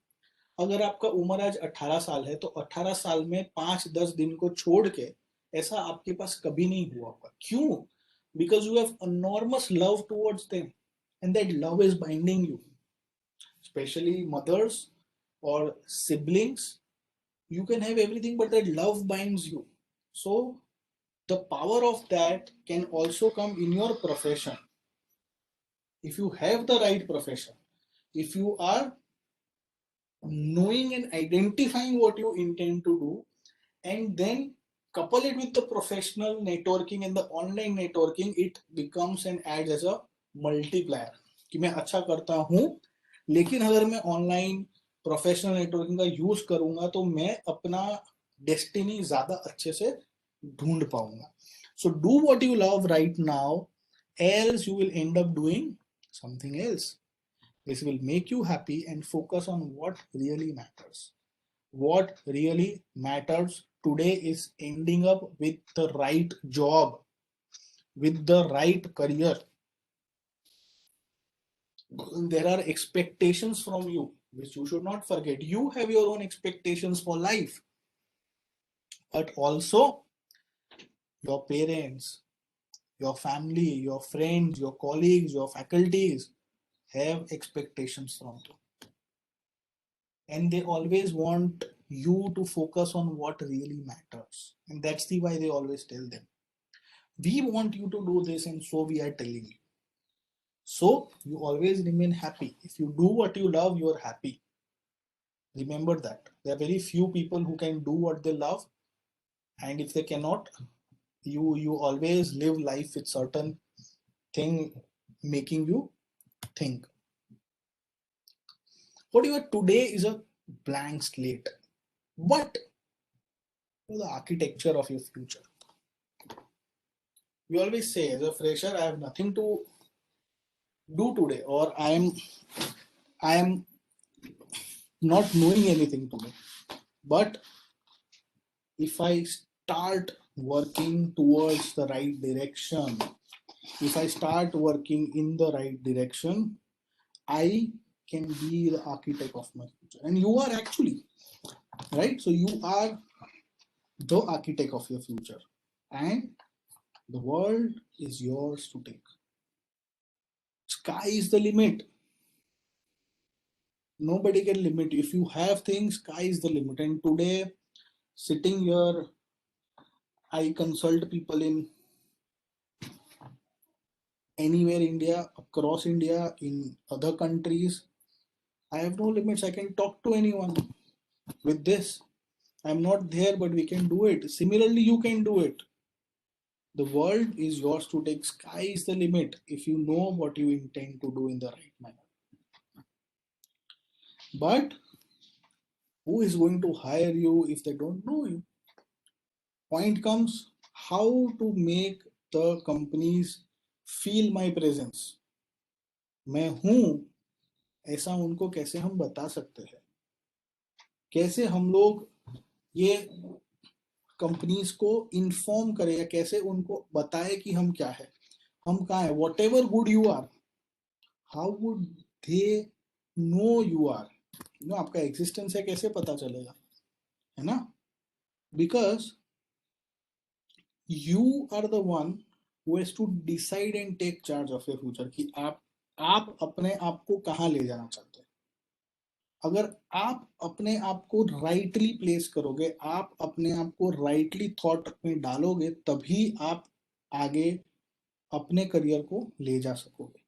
अगर आपका उम्र आज 18 साल है तो 18 साल में 5-10 दिन को छोड़ के ऐसा आपके पास कभी नहीं हुआ होगा. क्यों? Because you have enormous love towards them, and that love is binding you. Especially mothers or siblings, you can have everything, but that love binds you. So the power of that can also come in your profession. If you have the right profession, if you are knowing and identifying what you intend to do, and then couple it with the professional networking and the online networking, it becomes and adds as a multiplier. कि मैं अच्छा करता हूँ लेकिन अगर मैं online professional networking का use करूंगा तो मैं अपना डेस्टिनी ज्यादा अच्छे से ढूंढ पाऊंगा. So do what you love right now, else you will end up doing something else. This will make you happy and focus on what really matters. What really matters today is ending up with the right job, with the right career. There are expectations from you, which you should not forget. You have your own expectations for life, but also your parents, your family, your friends, your colleagues, your faculties have expectations from you. And they always want you to focus on what really matters. And that's the why they always tell them, we want you to do this, and so we are telling you. So you always remain happy. If you do what you love, you are happy. Remember that. There are very few people who can do what they love and if they cannot, you always live life with certain thing making you think. Whatever today is a blank slate, but the architecture of your future. We always say, as a fresher, I have nothing to do today, or I am not knowing anything today. But if I start working towards the right direction, if I start working in the right direction, I can be the architect of my future. And you are actually, right? So you are the architect of your future, and the world is yours to take. Sky is the limit. Nobody can limit you. If you have things, sky is the limit. And today, sitting here, I consult people in anywhere India, across India, in other countries. I have no limits. I can talk to anyone with this. I'm not there, but we can do it. Similarly, you can do it. The world is yours to take. Sky is the limit if you know what you intend to do in the right manner. But who is going to hire you if they don't know you? Point comes, how to make the companies feel my presence. मैं हूं ऐसा उनको कैसे हम बता सकते हैं? कैसे हम लोग ये कंपनीज को इन्फॉर्म करें या कैसे उनको बताए कि हम क्या है, हम कहाँ है? Whatever good you are, how would they know you are? आपका एग्जिस्टेंस है, कैसे पता चलेगा, है ना? Because you are the one who has to decide and take charge of your future कि आप अपने आप को कहाँ ले जाना चाहते हैं. अगर आप अपने आप को राइटली प्लेस करोगे, आप अपने आप को राइटली थॉट में डालोगे, तभी आप आगे अपने करियर को ले जा सकोगे.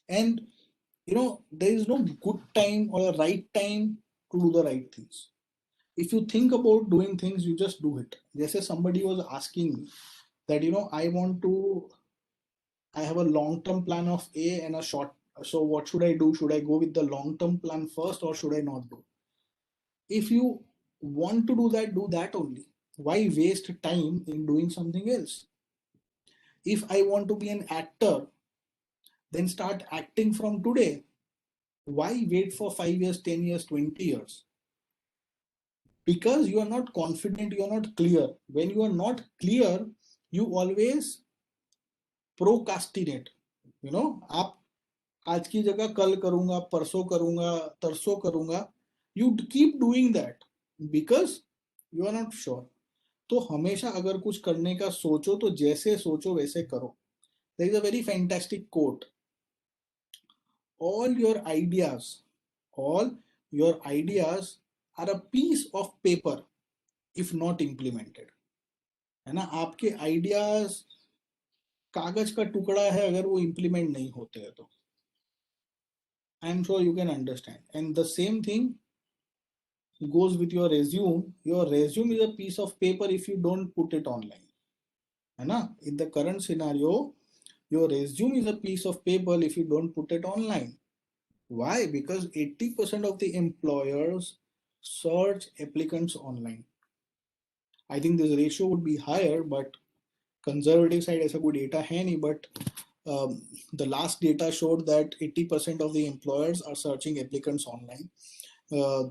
And there is no good time or a right time to do the right things. If you think about doing things, you just do it. Jaise somebody was asking me that, I have a long-term plan of A and a short. So what should I do? Should I go with the long-term plan first or should I not do? If you want to do that only. Why waste time in doing something else? If I want to be an actor, then start acting from today. Why wait for 5 years, 10 years, 20 years? Because you are not confident, you are not clear. When you are not clear, you always procrastinate. आप आज की जगह कल करूंगा, परसों करूंगा, तरसों करूंगा. You keep doing that because you are not sure. तो हमेशा अगर कुछ करने का सोचो तो जैसे सोचो वैसे करो. There is a very fantastic quote. All your ideas are a piece of paper if not implemented. है ना? आपके आइडियाज कागज का टुकड़ा है अगर वो इंप्लीमेंट नहीं होते हैं तो. I am sure you can understand. And the same thing goes with your resume. Your resume is a piece of paper if you don't put it online. है ना? In the current scenario, your resume is a piece of paper if you don't put it online. Why? Because 80% of the employers search applicants online. I think this ratio would be higher, but conservative side ऐसा कोई data है नहीं, but the last data showed that 80% of the employers are searching applicants online.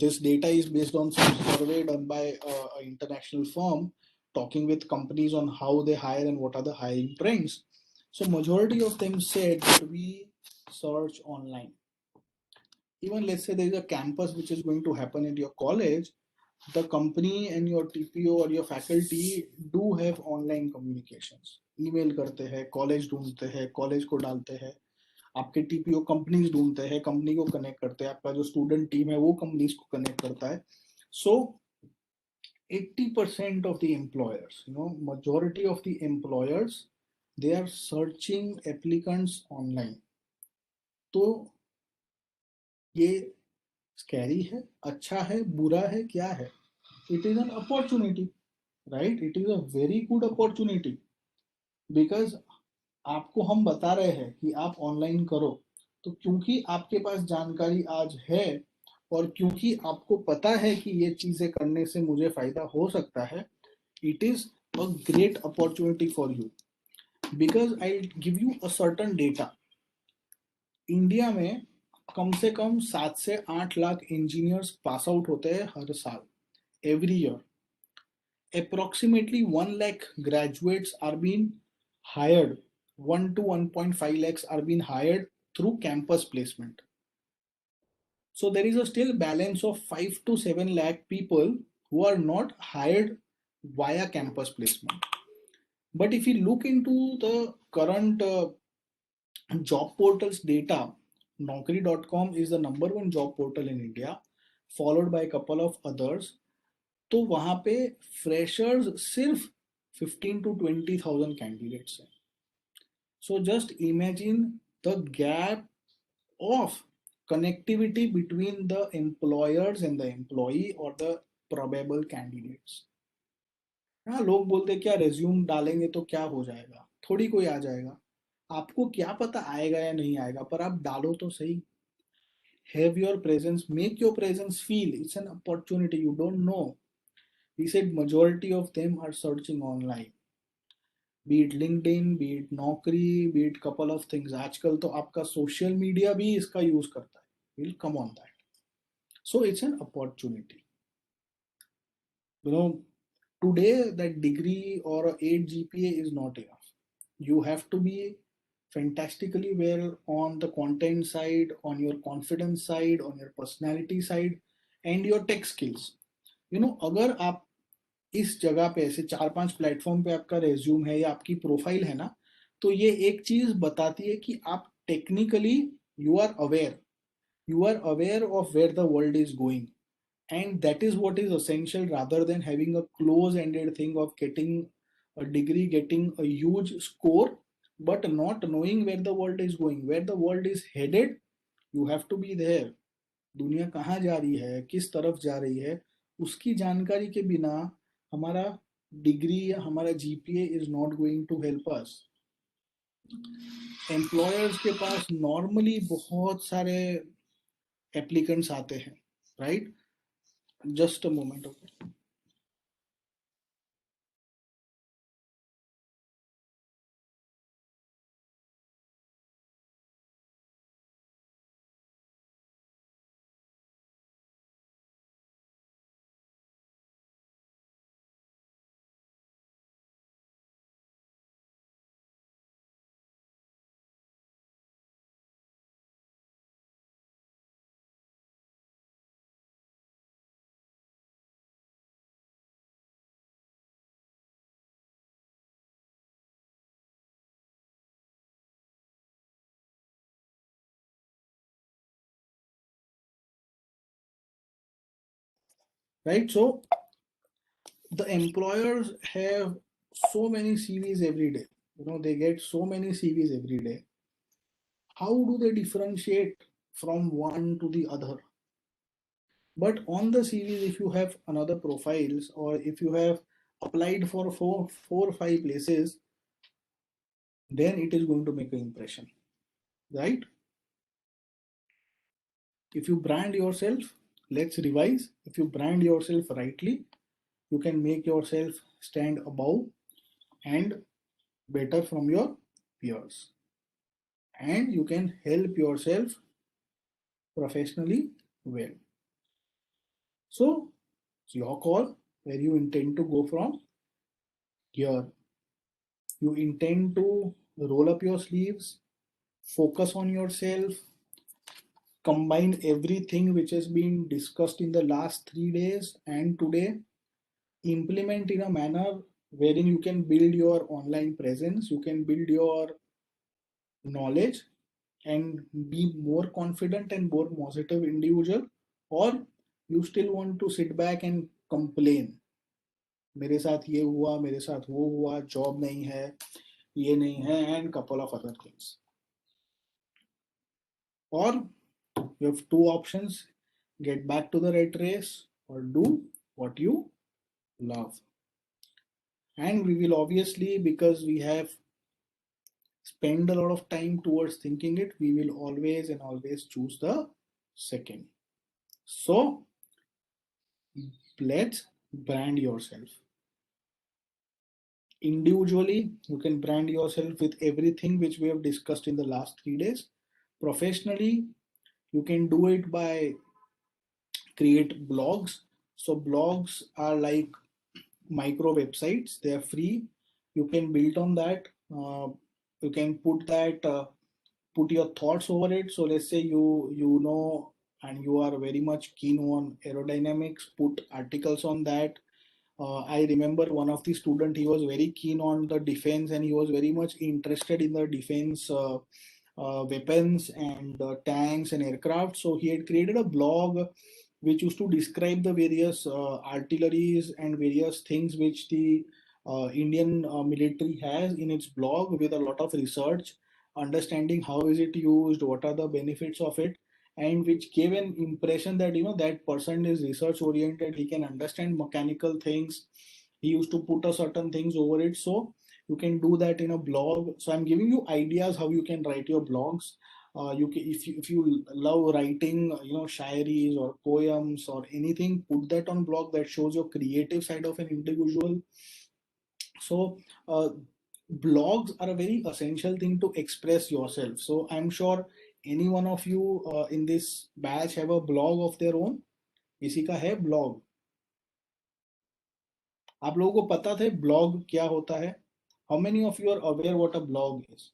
This data is based on some survey done by an international firm talking with companies on how they hire and what are the hiring trends. So majority of them said that we search online. Even let's say there is a campus which is going to happen at your college, the company and your TPO or your faculty do have online communications. email करते हैं, college ढूंढते हैं, college को डालते हैं, आपके TPO companies ढूंढते हैं, कंपनी को कनेक्ट करते हैं, आपका जो स्टूडेंट टीम है वो कंपनीज को कनेक्ट करता है. So 80% of the employers, majority of the employers, they are searching applicants online. तो ये स्कैरी है, अच्छा है, बुरा है, क्या है? It is an opportunity.
right? It is a very good opportunity because आपको हम बता रहे हैं कि आप ऑनलाइन करो, तो क्योंकि आपके पास जानकारी आज है और क्योंकि आपको पता है कि ये चीजें करने से मुझे फायदा हो सकता है, it is a great opportunity for you. Because I'll give you a certain data. India में कम से कम 7 से 8 लाख इंजीनियर्स पास आउट होते हैं हर साल, every year. Approximately 1 lakh graduates are being hired, 1 to 1.5 lakhs are being hired through campus placement. So there is a still balance of 5 to 7 lakh people who are not hired via campus placement. But if you look into the current job portals data, Naukri.com is the number one job portal in India, followed by a couple of others. तो वहां पे freshers सिर्फ 15 to 20,000 candidates हैं. So just imagine the gap of connectivity between the employers and the employee or the probable candidates. हाँ, लोग बोलते क्या resume डालेंगे तो क्या हो जाएगा, थोड़ी कोई आ जाएगा. आपको क्या पता आएगा या नहीं आएगा, पर आप डालो तो सही. Have your presence, make your presence feel. It's an opportunity, you don't know. We said majority of them are searching online. Be it LinkedIn, be it Naukri, be it couple of things. आजकल तो आपका social media भी इसका use करता है. We'll come on that. So it's an opportunity. You know, today that degree or a 8 GPA is not enough. You have to be fantastically well on the content side, on your confidence side, on your personality side, and your tech skills. You know, अगर आप इस जगह पे ऐसे 4-5 platform पे आपका resume है या आपकी प्रोफाइल है ना, तो ये एक चीज बताती है कि आप technically you are aware of where the world is going, and that is what is essential rather than having a close-ended thing of getting a degree, getting a huge score, but not knowing where the world is going, where the world is headed. You have to be there. दुनिया कहाँ जा रही है, किस तरफ जा रही है, उसकी जानकारी के बिना हमारा डिग्री या हमारा GPA is not going to help us. Employers के पास नॉर्मली बहुत सारे एप्लीकेंट्स आते हैं, right? Just a moment. Okay, right? So the employers have so many CVs every day. You know, they get so many CVs every day. How do they differentiate from one to the other? But on the CVs, if you have another profiles or if you have applied for four or five places, then it is going to make an impression, right? If you brand yourself, let's revise. If you brand yourself rightly, you can make yourself stand above and better from your peers, and you can help yourself professionally well. So it's your call where you intend to go from here. You intend to roll up your sleeves, focus on yourself, combine everything which has been discussed in the last 3 days and today, implement in a manner wherein you can build your online presence, you can build your knowledge and be more confident and more positive individual, or you still want to sit back and complain, मेरे साथ ये हुआ, मेरे साथ वो हुआ, job नहीं है, ये नहीं है, and couple of other things. Or you have two options: get back to the rat race or do what you love. And we will obviously, because we have spent a lot of time towards thinking it, we will always and always choose the second. So let's brand yourself. Individually, you can brand yourself with everything which we have discussed in the last 3 days. Professionally, you can do it by create blogs. So blogs are like micro websites. They are free. You can build on that. You can put your thoughts over it. So let's say you know and you are very much keen on aerodynamics, put articles on that. I remember one of the student, he was very keen on the defense and he was very much interested in the defense weapons and tanks and aircraft. So he had created a blog which used to describe the various artilleries and various things which the Indian military has in its blog, with a lot of research, understanding how is it used, what are the benefits of it, and which gave an impression that that person is research oriented, he can understand mechanical things, he used to put a certain things over it. So you can do that in a blog. So I'm giving you ideas how you can write your blogs. You can, if you love writing shairis or poems or anything, put that on blog. That shows your creative side of an individual. So blogs are a very essential thing to express yourself. So I'm sure any one of you in this batch have a blog of their own. किसी का है blog? आप लोगों को पता थे blog क्या होता है? How many of you are aware what a blog is?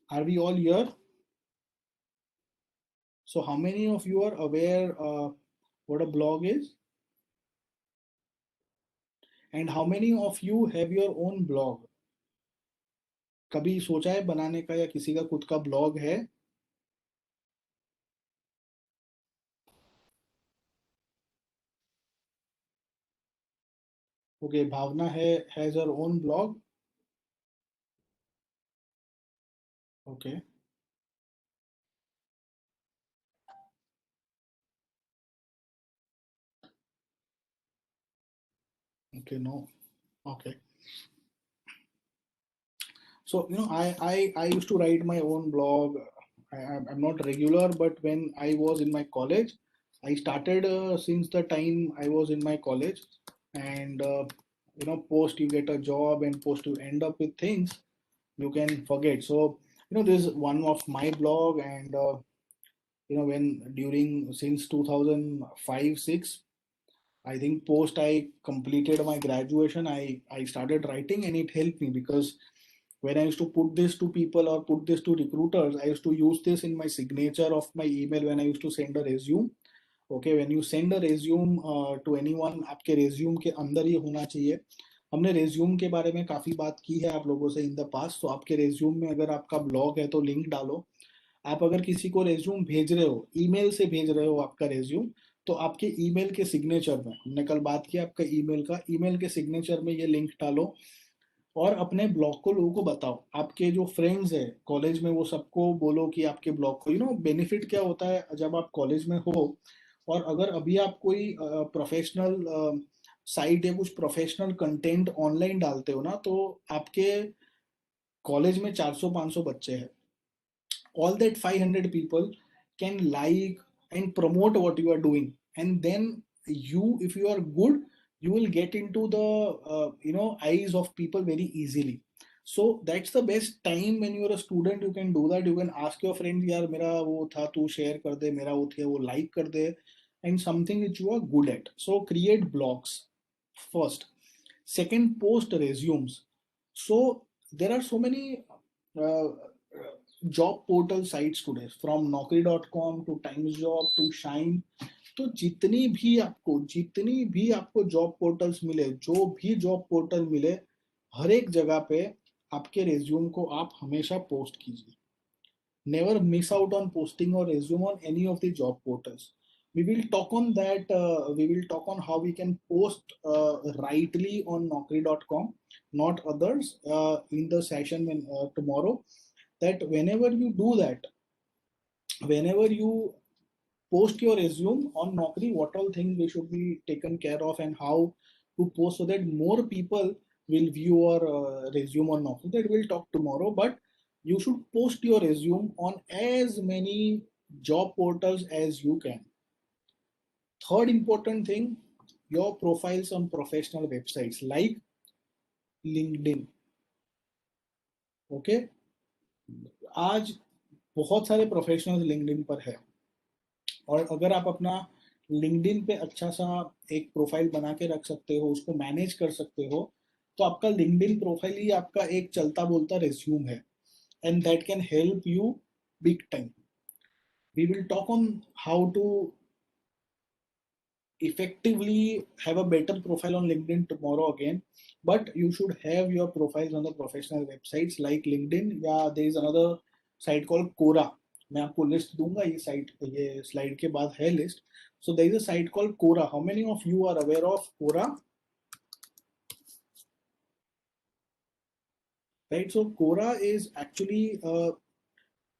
Are we all here? So how many of you are aware what a blog is? And how many of you have your own blog? कभी सोचा है बनाने का या किसी का खुद का blog है? Okay, Bhavna has her own blog. Okay. Okay, no. Okay. So, I used to write my own blog. I'm not regular, but when I was in my college, I started since the time I was in my college, and post you get a job and post you end up with things you can forget. So, this is one of my blog, and when during since 2005-6, I think post I completed my graduation, I started writing, and it helped me because when I used to put this to people or put this to recruiters, I used to use this in my signature of my email when I used to send a resume. Okay, when you send a resume to anyone, आपके resume के अंदर ये होना चाहिए. हमने resume के बारे में काफी बात की है आप लोगों से in the past. तो आपके resume में अगर आपका blog है तो लिंक डालो. आप अगर किसी को resume भेज रहे हो, email से भेज रहे हो आपका resume, तो आपके ईमेल के सिग्नेचर में, हमने कल बात की आपका ईमेल का, ईमेल के सिग्नेचर में ये लिंक डालो और अपने ब्लॉग को लोगों को बताओ. आपके जो फ्रेंड्स है कॉलेज में वो सबको बोलो कि आपके ब्लॉग को बेनिफिट क्या होता है जब आप कॉलेज में हो. और अगर अभी आप कोई प्रोफेशनल साइट या कुछ प्रोफेशनल कंटेंट ऑनलाइन डालते हो ना, तो आपके कॉलेज में 400-500 बच्चे हैं. All that 500 people can like and promote what you are doing, and then if you are good, you will get into the eyes of people very easily. So that's the best time when you are a student. You can do that. You can ask your friend, यार मेरा वो था तू share कर दे, मेरा वो थे वो like कर दे, and something which you are good at. So create blogs first. Second, post resumes. So there are so many job portal sites today, from naukri.com to timesjob to shine. तो जितनी भी आपको जॉब पोर्टल्स मिले, जो भी job portal मिले, हर एक जगह पे आपके रेज्यूम को आप हमेशा पोस्ट कीजिए. Never miss out on posting your resume on any of the job portals. We will talk on that. We will talk on how we can post rightly on naukri.com, not others, in the session tomorrow. That whenever you do that, whenever you post your resume on Naukri, what all things we should be taken care of and how to post so that more people will view your resume on Naukri. That we'll talk tomorrow, but you should post your resume on as many job portals as you can. Third important thing, your profiles on professional websites like LinkedIn. Okay, आज बहुत सारे professionals LinkedIn पर है, और अगर आप अपना LinkedIn पे अच्छा सा एक प्रोफाइल बना के रख सकते हो, उसको मैनेज कर सकते हो, तो आपका लिंक्डइन प्रोफाइल ही आपका एक चलता बोलता रिज्यूम है, and that can help you big time. We will talk on how to effectively have a better profile on LinkedIn tomorrow again, but you should have your profiles on the professional websites like LinkedIn. Yeah, there is another site called Quora. मैं आपको list दूंगा, ये site ये slide के बाद है list. So there is a site called Quora. How many of you are aware of Quora? Right, so Quora is actually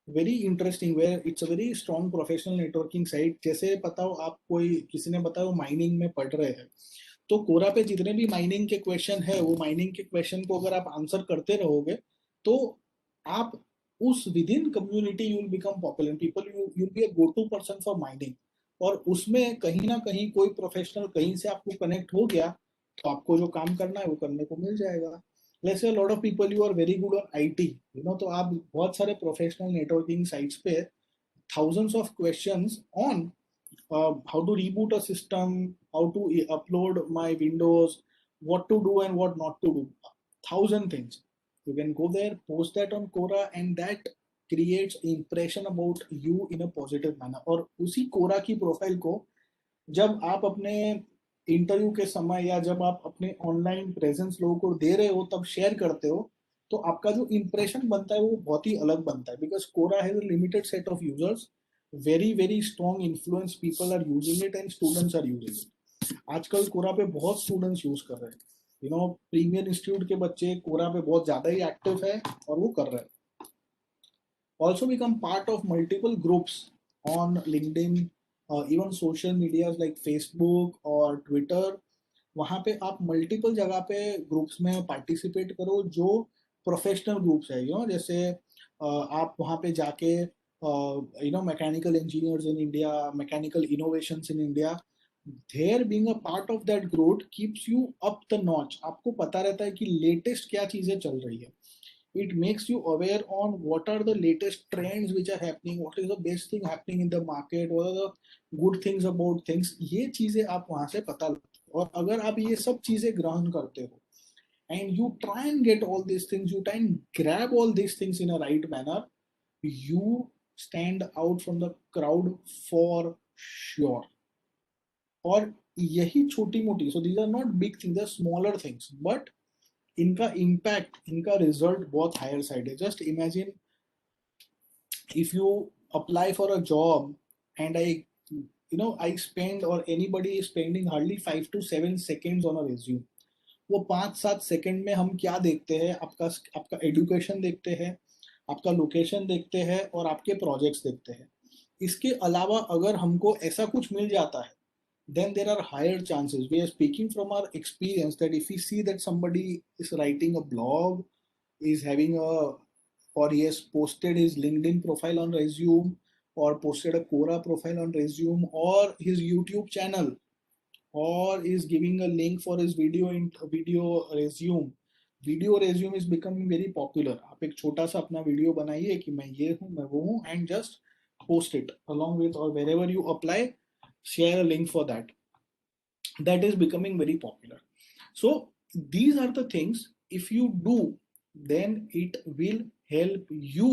very interesting, where it's a very strong professional networking site. जैसे पता हो आप, कोई किसी ने बताया वो mining में पढ़ रहे हैं, तो कोरा पे जितने भी माइनिंग के क्वेश्चन है, वो माइनिंग के क्वेश्चन को अगर आप आंसर करते रहोगे तो आप उस within community you will become popular, people you be a go to person for mining. और उसमें कहीं ना कहीं कोई प्रोफेशनल कहीं से आपको कनेक्ट हो गया तो आपको जो काम करना है वो करने को मिल जाएगा. Let's say a lot of people you are very good on IT, तो आप बहुत सारे प्रोफेशनल नेटवर्किंग साइट्स पे thousands of questions on how to reboot a system, how to upload my Windows, what to do and what not to do, 1,000 things. You can go there, post that on Quora, and that creates impression about you in a positive manner. और उसी Quora की profile को जब आप अपने interview के समय या जब आप अपने ऑनलाइन प्रेजेंस लोगों को दे रहे हो तब शेयर करते हो, तो आपका जो इंप्रेशन बनता है वो बहुत ही अलग बनता है. Because Quora has a limited set of users, very very strong influence people are using it and students are using it. आजकल कोरा पे बहुत स्टूडेंट्स यूज कर रहे हैं. प्रीमियर इंस्टीट्यूट के बच्चे कोरा पे बहुत ज्यादा ही एक्टिव है और वो कर रहे हैं. Also become part of multiple groups on LinkedIn, even social medias like Facebook और ट्विटर. वहाँ पे आप मल्टीपल जगह पे ग्रुप्स में पार्टिसिपेट करो जो प्रोफेशनल ग्रुप्स है. जैसे आप वहाँ पे जाके mechanical engineers in India, mechanical innovations in India, there being a part of that group keeps you up the notch. आपको पता रहता है कि लेटेस्ट क्या चीजें चल रही है. It makes you aware on what are the latest trends which are happening, what is the best thing happening in the market, what are the good things about things. ये चीजें आप वहां से पता लगती है. और अगर आप ये सब चीजें ग्रहण करते हो and you try and get all these things, you try and grab all these things in a right manner, you stand out from the crowd for sure. और यही छोटी मोटी, so these are not big things, they're smaller things, but इनका impact, इनका result बहुत higher side है. Just imagine if you apply for a job and I spend और anybody is spending hardly 5 to 7 seconds on a resume. वो 5-7 second में हम क्या देखते हैं? आपका एजुकेशन देखते हैं, आपका लोकेशन देखते हैं और आपके प्रोजेक्ट्स देखते हैं. इसके अलावा अगर हमको ऐसा कुछ मिल जाता है, then there are higher chances. We are speaking from our experience that if we see that somebody is writing a blog, is having or he has posted his LinkedIn profile on resume, or posted a Quora profile on resume, or his YouTube channel, or is giving a link for his video resume. Video resume is becoming very popular. आप एक छोटा सा अपना video बनाइए कि मैं ये हूँ, मैं वो हूँ, and just post it along with, or wherever you apply, share a link for that. That is becoming very popular. So these are the things, if you do, then it will help you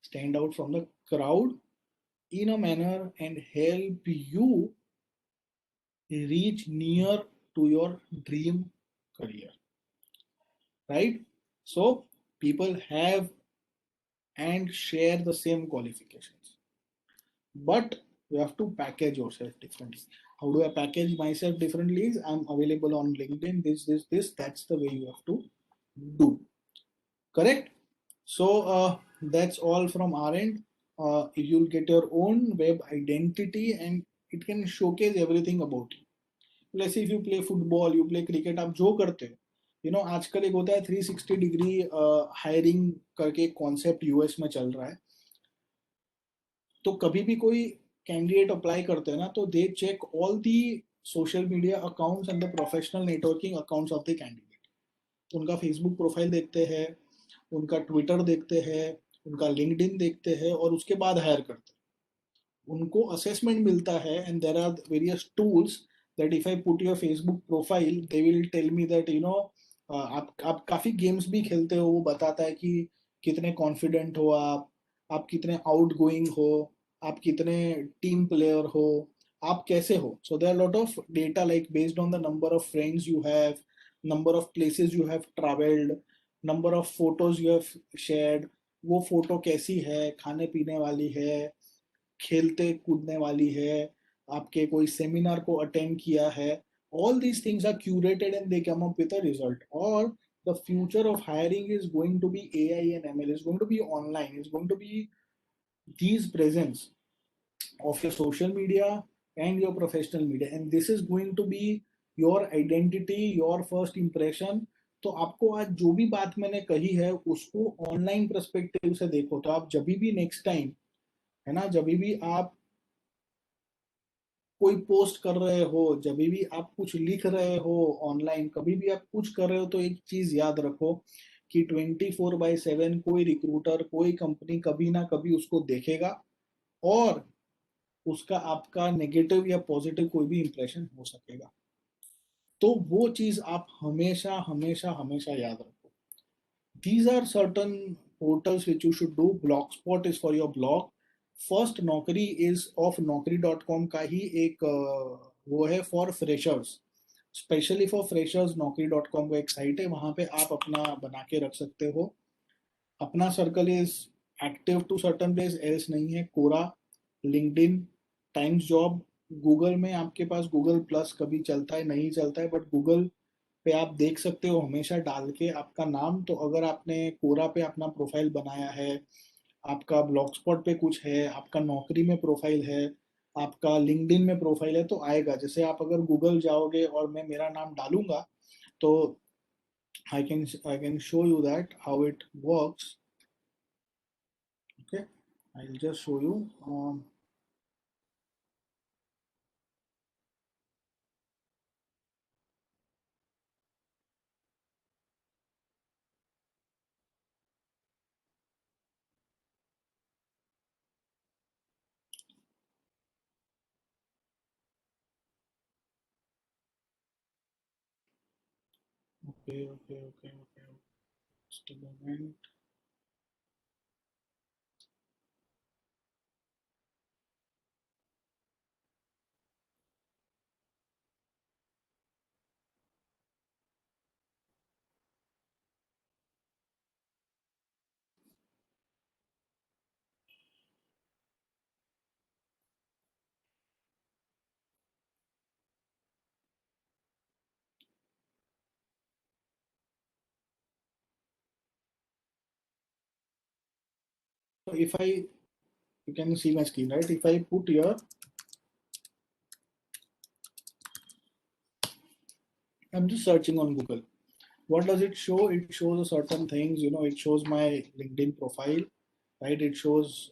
stand out from the crowd in a manner and help you reach near to your dream career, right? So people have and share the same qualifications, but you have to package yourself differently. How do I package myself differently? Is I'm available on LinkedIn, this, that's the way you have to do. Correct? So that's all from our end. you'll get your own web identity and it can showcase everything about you. Let's say if you play football, you play cricket, आप जो करते हो, आजकल एक होता है 360 degree hiring करके concept US में चल रहा है. तो कभी भी कोई कैंडिडेट अप्लाई करते हैं ना, तो they check all the social media accounts and the professional networking accounts of the candidate. उनका फेसबुक प्रोफाइल देखते हैं, उनका ट्विटर देखते हैं, उनका लिंक्डइन देखते हैं और उसके बाद हायर करते हैं. उनको असेसमेंट मिलता है and there are various tools that if I put your Facebook profile they will tell me that आप काफी गेम्स भी खेलते हो. वो बताता है कि कितने कॉन्फिडेंट हो आप कितने आउटगोइंग हो, आप कितने टीम प्लेयर हो, आप कैसे हो. So there are lot of data like based on the number of friends you have, number of places you have travelled, number of photos you have shared. वो फोटो कैसी है, खाने पीने वाली है, खेलते कूदने वाली है, आपके कोई सेमिनार को अटेंड किया है. All these things are curated and they come up with a result. Or the future of hiring is going to be AI and ML. It's going to be online. It's going to be these presence of your social media and your professional media. And this is going to be your identity, your first impression. तो आपको आज जो भी बात मैंने कही है उसको ऑनलाइन पर्सपेक्टिव से देखो. तो आप जब भी नेक्स्ट टाइम, है ना, जब भी आप कोई पोस्ट कर रहे हो, जब भी आप कुछ लिख रहे हो ऑनलाइन, कभी भी आप कुछ कर रहे हो, तो एक चीज याद रखो कि 24/7 कोई रिक्रूटर, कोई कंपनी कभी ना कभी उसको देखेगा और उसका आपका नेगेटिव या पॉजिटिव कोई भी इंप्रेशन हो सकेगा. तो वो चीज आप हमेशा हमेशा हमेशा याद रखो. These are certain portals which you should do. Blogspot is for your blog. First नौकरी इज ऑफ naukri.com का ही एक वो है for freshers, specially for freshers. naukri.com का एक साइट है, वहां पे आप अपना बना के रख सकते हो. अपना circle is active to certain place, else नहीं है. Quora, LinkedIn, Times job. Google में आपके पास गूगल प्लस कभी चलता है नहीं चलता है, बट गूगल पे आप देख सकते हो हमेशा डाल के आपका नाम. तो अगर आपने कोरा पे अपना प्रोफाइल बनाया है, आपका ब्लॉगस्पॉट पे कुछ है, आपका नौकरी में प्रोफाइल है, आपका लिंक्डइन में प्रोफाइल है, तो आएगा. जैसे आप अगर गूगल जाओगे और मैं मेरा नाम डालूंगा तो I can show you that how it works. Okay, I will just show you. Okay. Just a moment. So if you can see my screen, right? If I put here, I'm just searching on Google. What does it show? It shows certain things. It shows my LinkedIn profile, right? It shows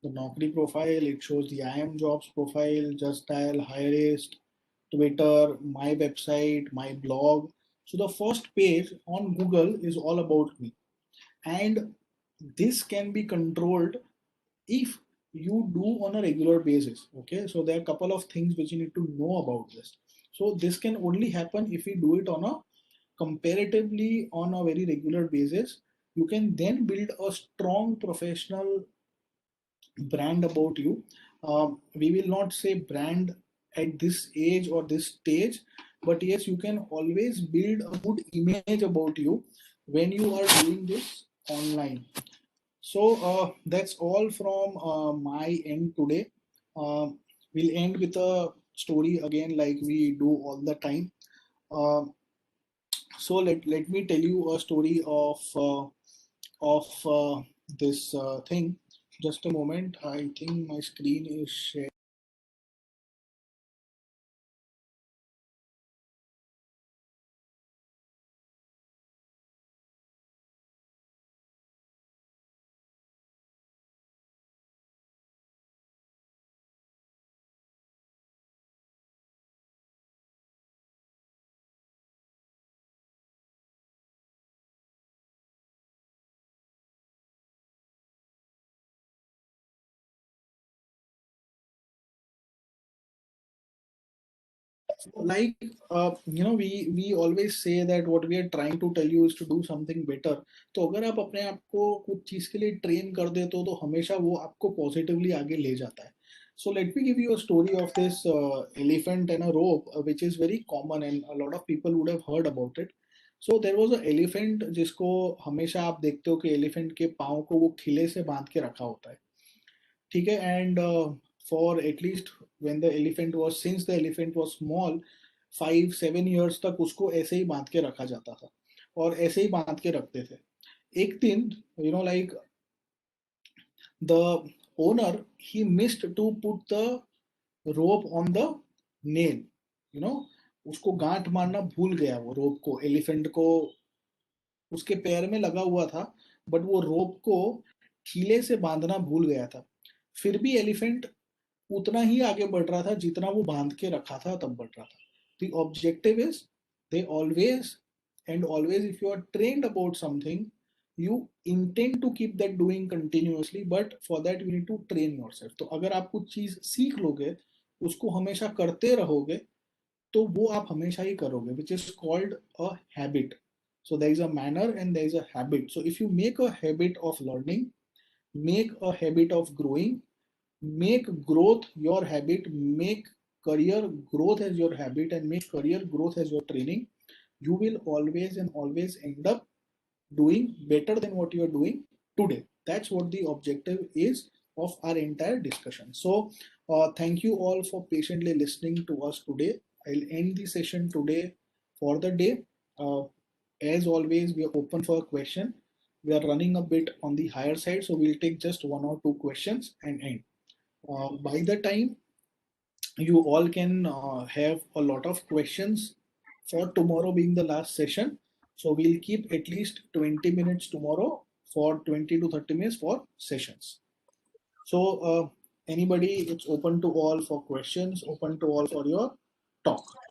the Naukri profile. It shows the IIM Jobs profile, Just Dial, Hirist, Twitter, my website, my blog. So the first page on Google is all about me, and this can be controlled if you do on a regular basis. Okay, so there are a couple of things which you need to know about this. So this can only happen if you do it on a comparatively on a very regular basis. You can then build a strong professional brand about you. We will not say brand at this age or this stage, but yes, you can always build a good image about you when you are doing this online. So that's all from my end today. We'll end with a story again, like we do all the time. So let me tell you a story of this thing. Just a moment. I think my screen is shared. Like we always say that what we are trying to tell you is to do something better. तो अगर आप अपने आप को कुछ चीज के लिए ट्रेन कर देते हो तो हमेशा वो आपको पॉजिटिवली आगे ले जाता है. So let me give you a story of this elephant and a rope, which is very common and a lot of people would have heard about it. So there was a elephant जिसको हमेशा आप देखते हो कि elephant के पाँव को वो खिले से बांध के रखा होता है. ठीक है. And for at least when the elephant was, since the elephant was small, 5-7 years तक उसको ऐसे ही बांध के रखा जाता था और ऐसे ही बांध के रखते थे. एक दिन like the owner, he missed to put the rope on the nail. उसको गांठ मारना भूल गया वो रोप को. एलिफेंट को उसके पैर में लगा हुआ था बट वो रोप को खीले से बांधना भूल गया था. फिर भी एलिफेंट उतना ही आगे बढ़ रहा था जितना वो बांध के रखा था तब बढ़ रहा था. The objective is, they always and always, if you are trained about something, you intend to keep that doing continuously, but for that you need to train yourself. तो अगर आप कुछ चीज सीख लोगे, उसको हमेशा करते रहोगे, तो वो आप हमेशा ही करोगे, which is called a habit. So there is a manner and there is a habit. So if you make a habit of learning, make a habit of growing, make growth your habit, make career growth as your habit, and make career growth as your training, you will always and always end up doing better than what you are doing today. That's what the objective is of our entire discussion. So thank you all for patiently listening to us today. I'll end the session today for the day. As always, we are open for a question. We are running a bit on the higher side, so we'll take just 1 or 2 questions and end. By the time you all can have a lot of questions for tomorrow being the last session, so we'll keep at least 20 minutes tomorrow for 20 to 30 minutes for sessions. So anybody, it's open to all for questions, open to all for your talk.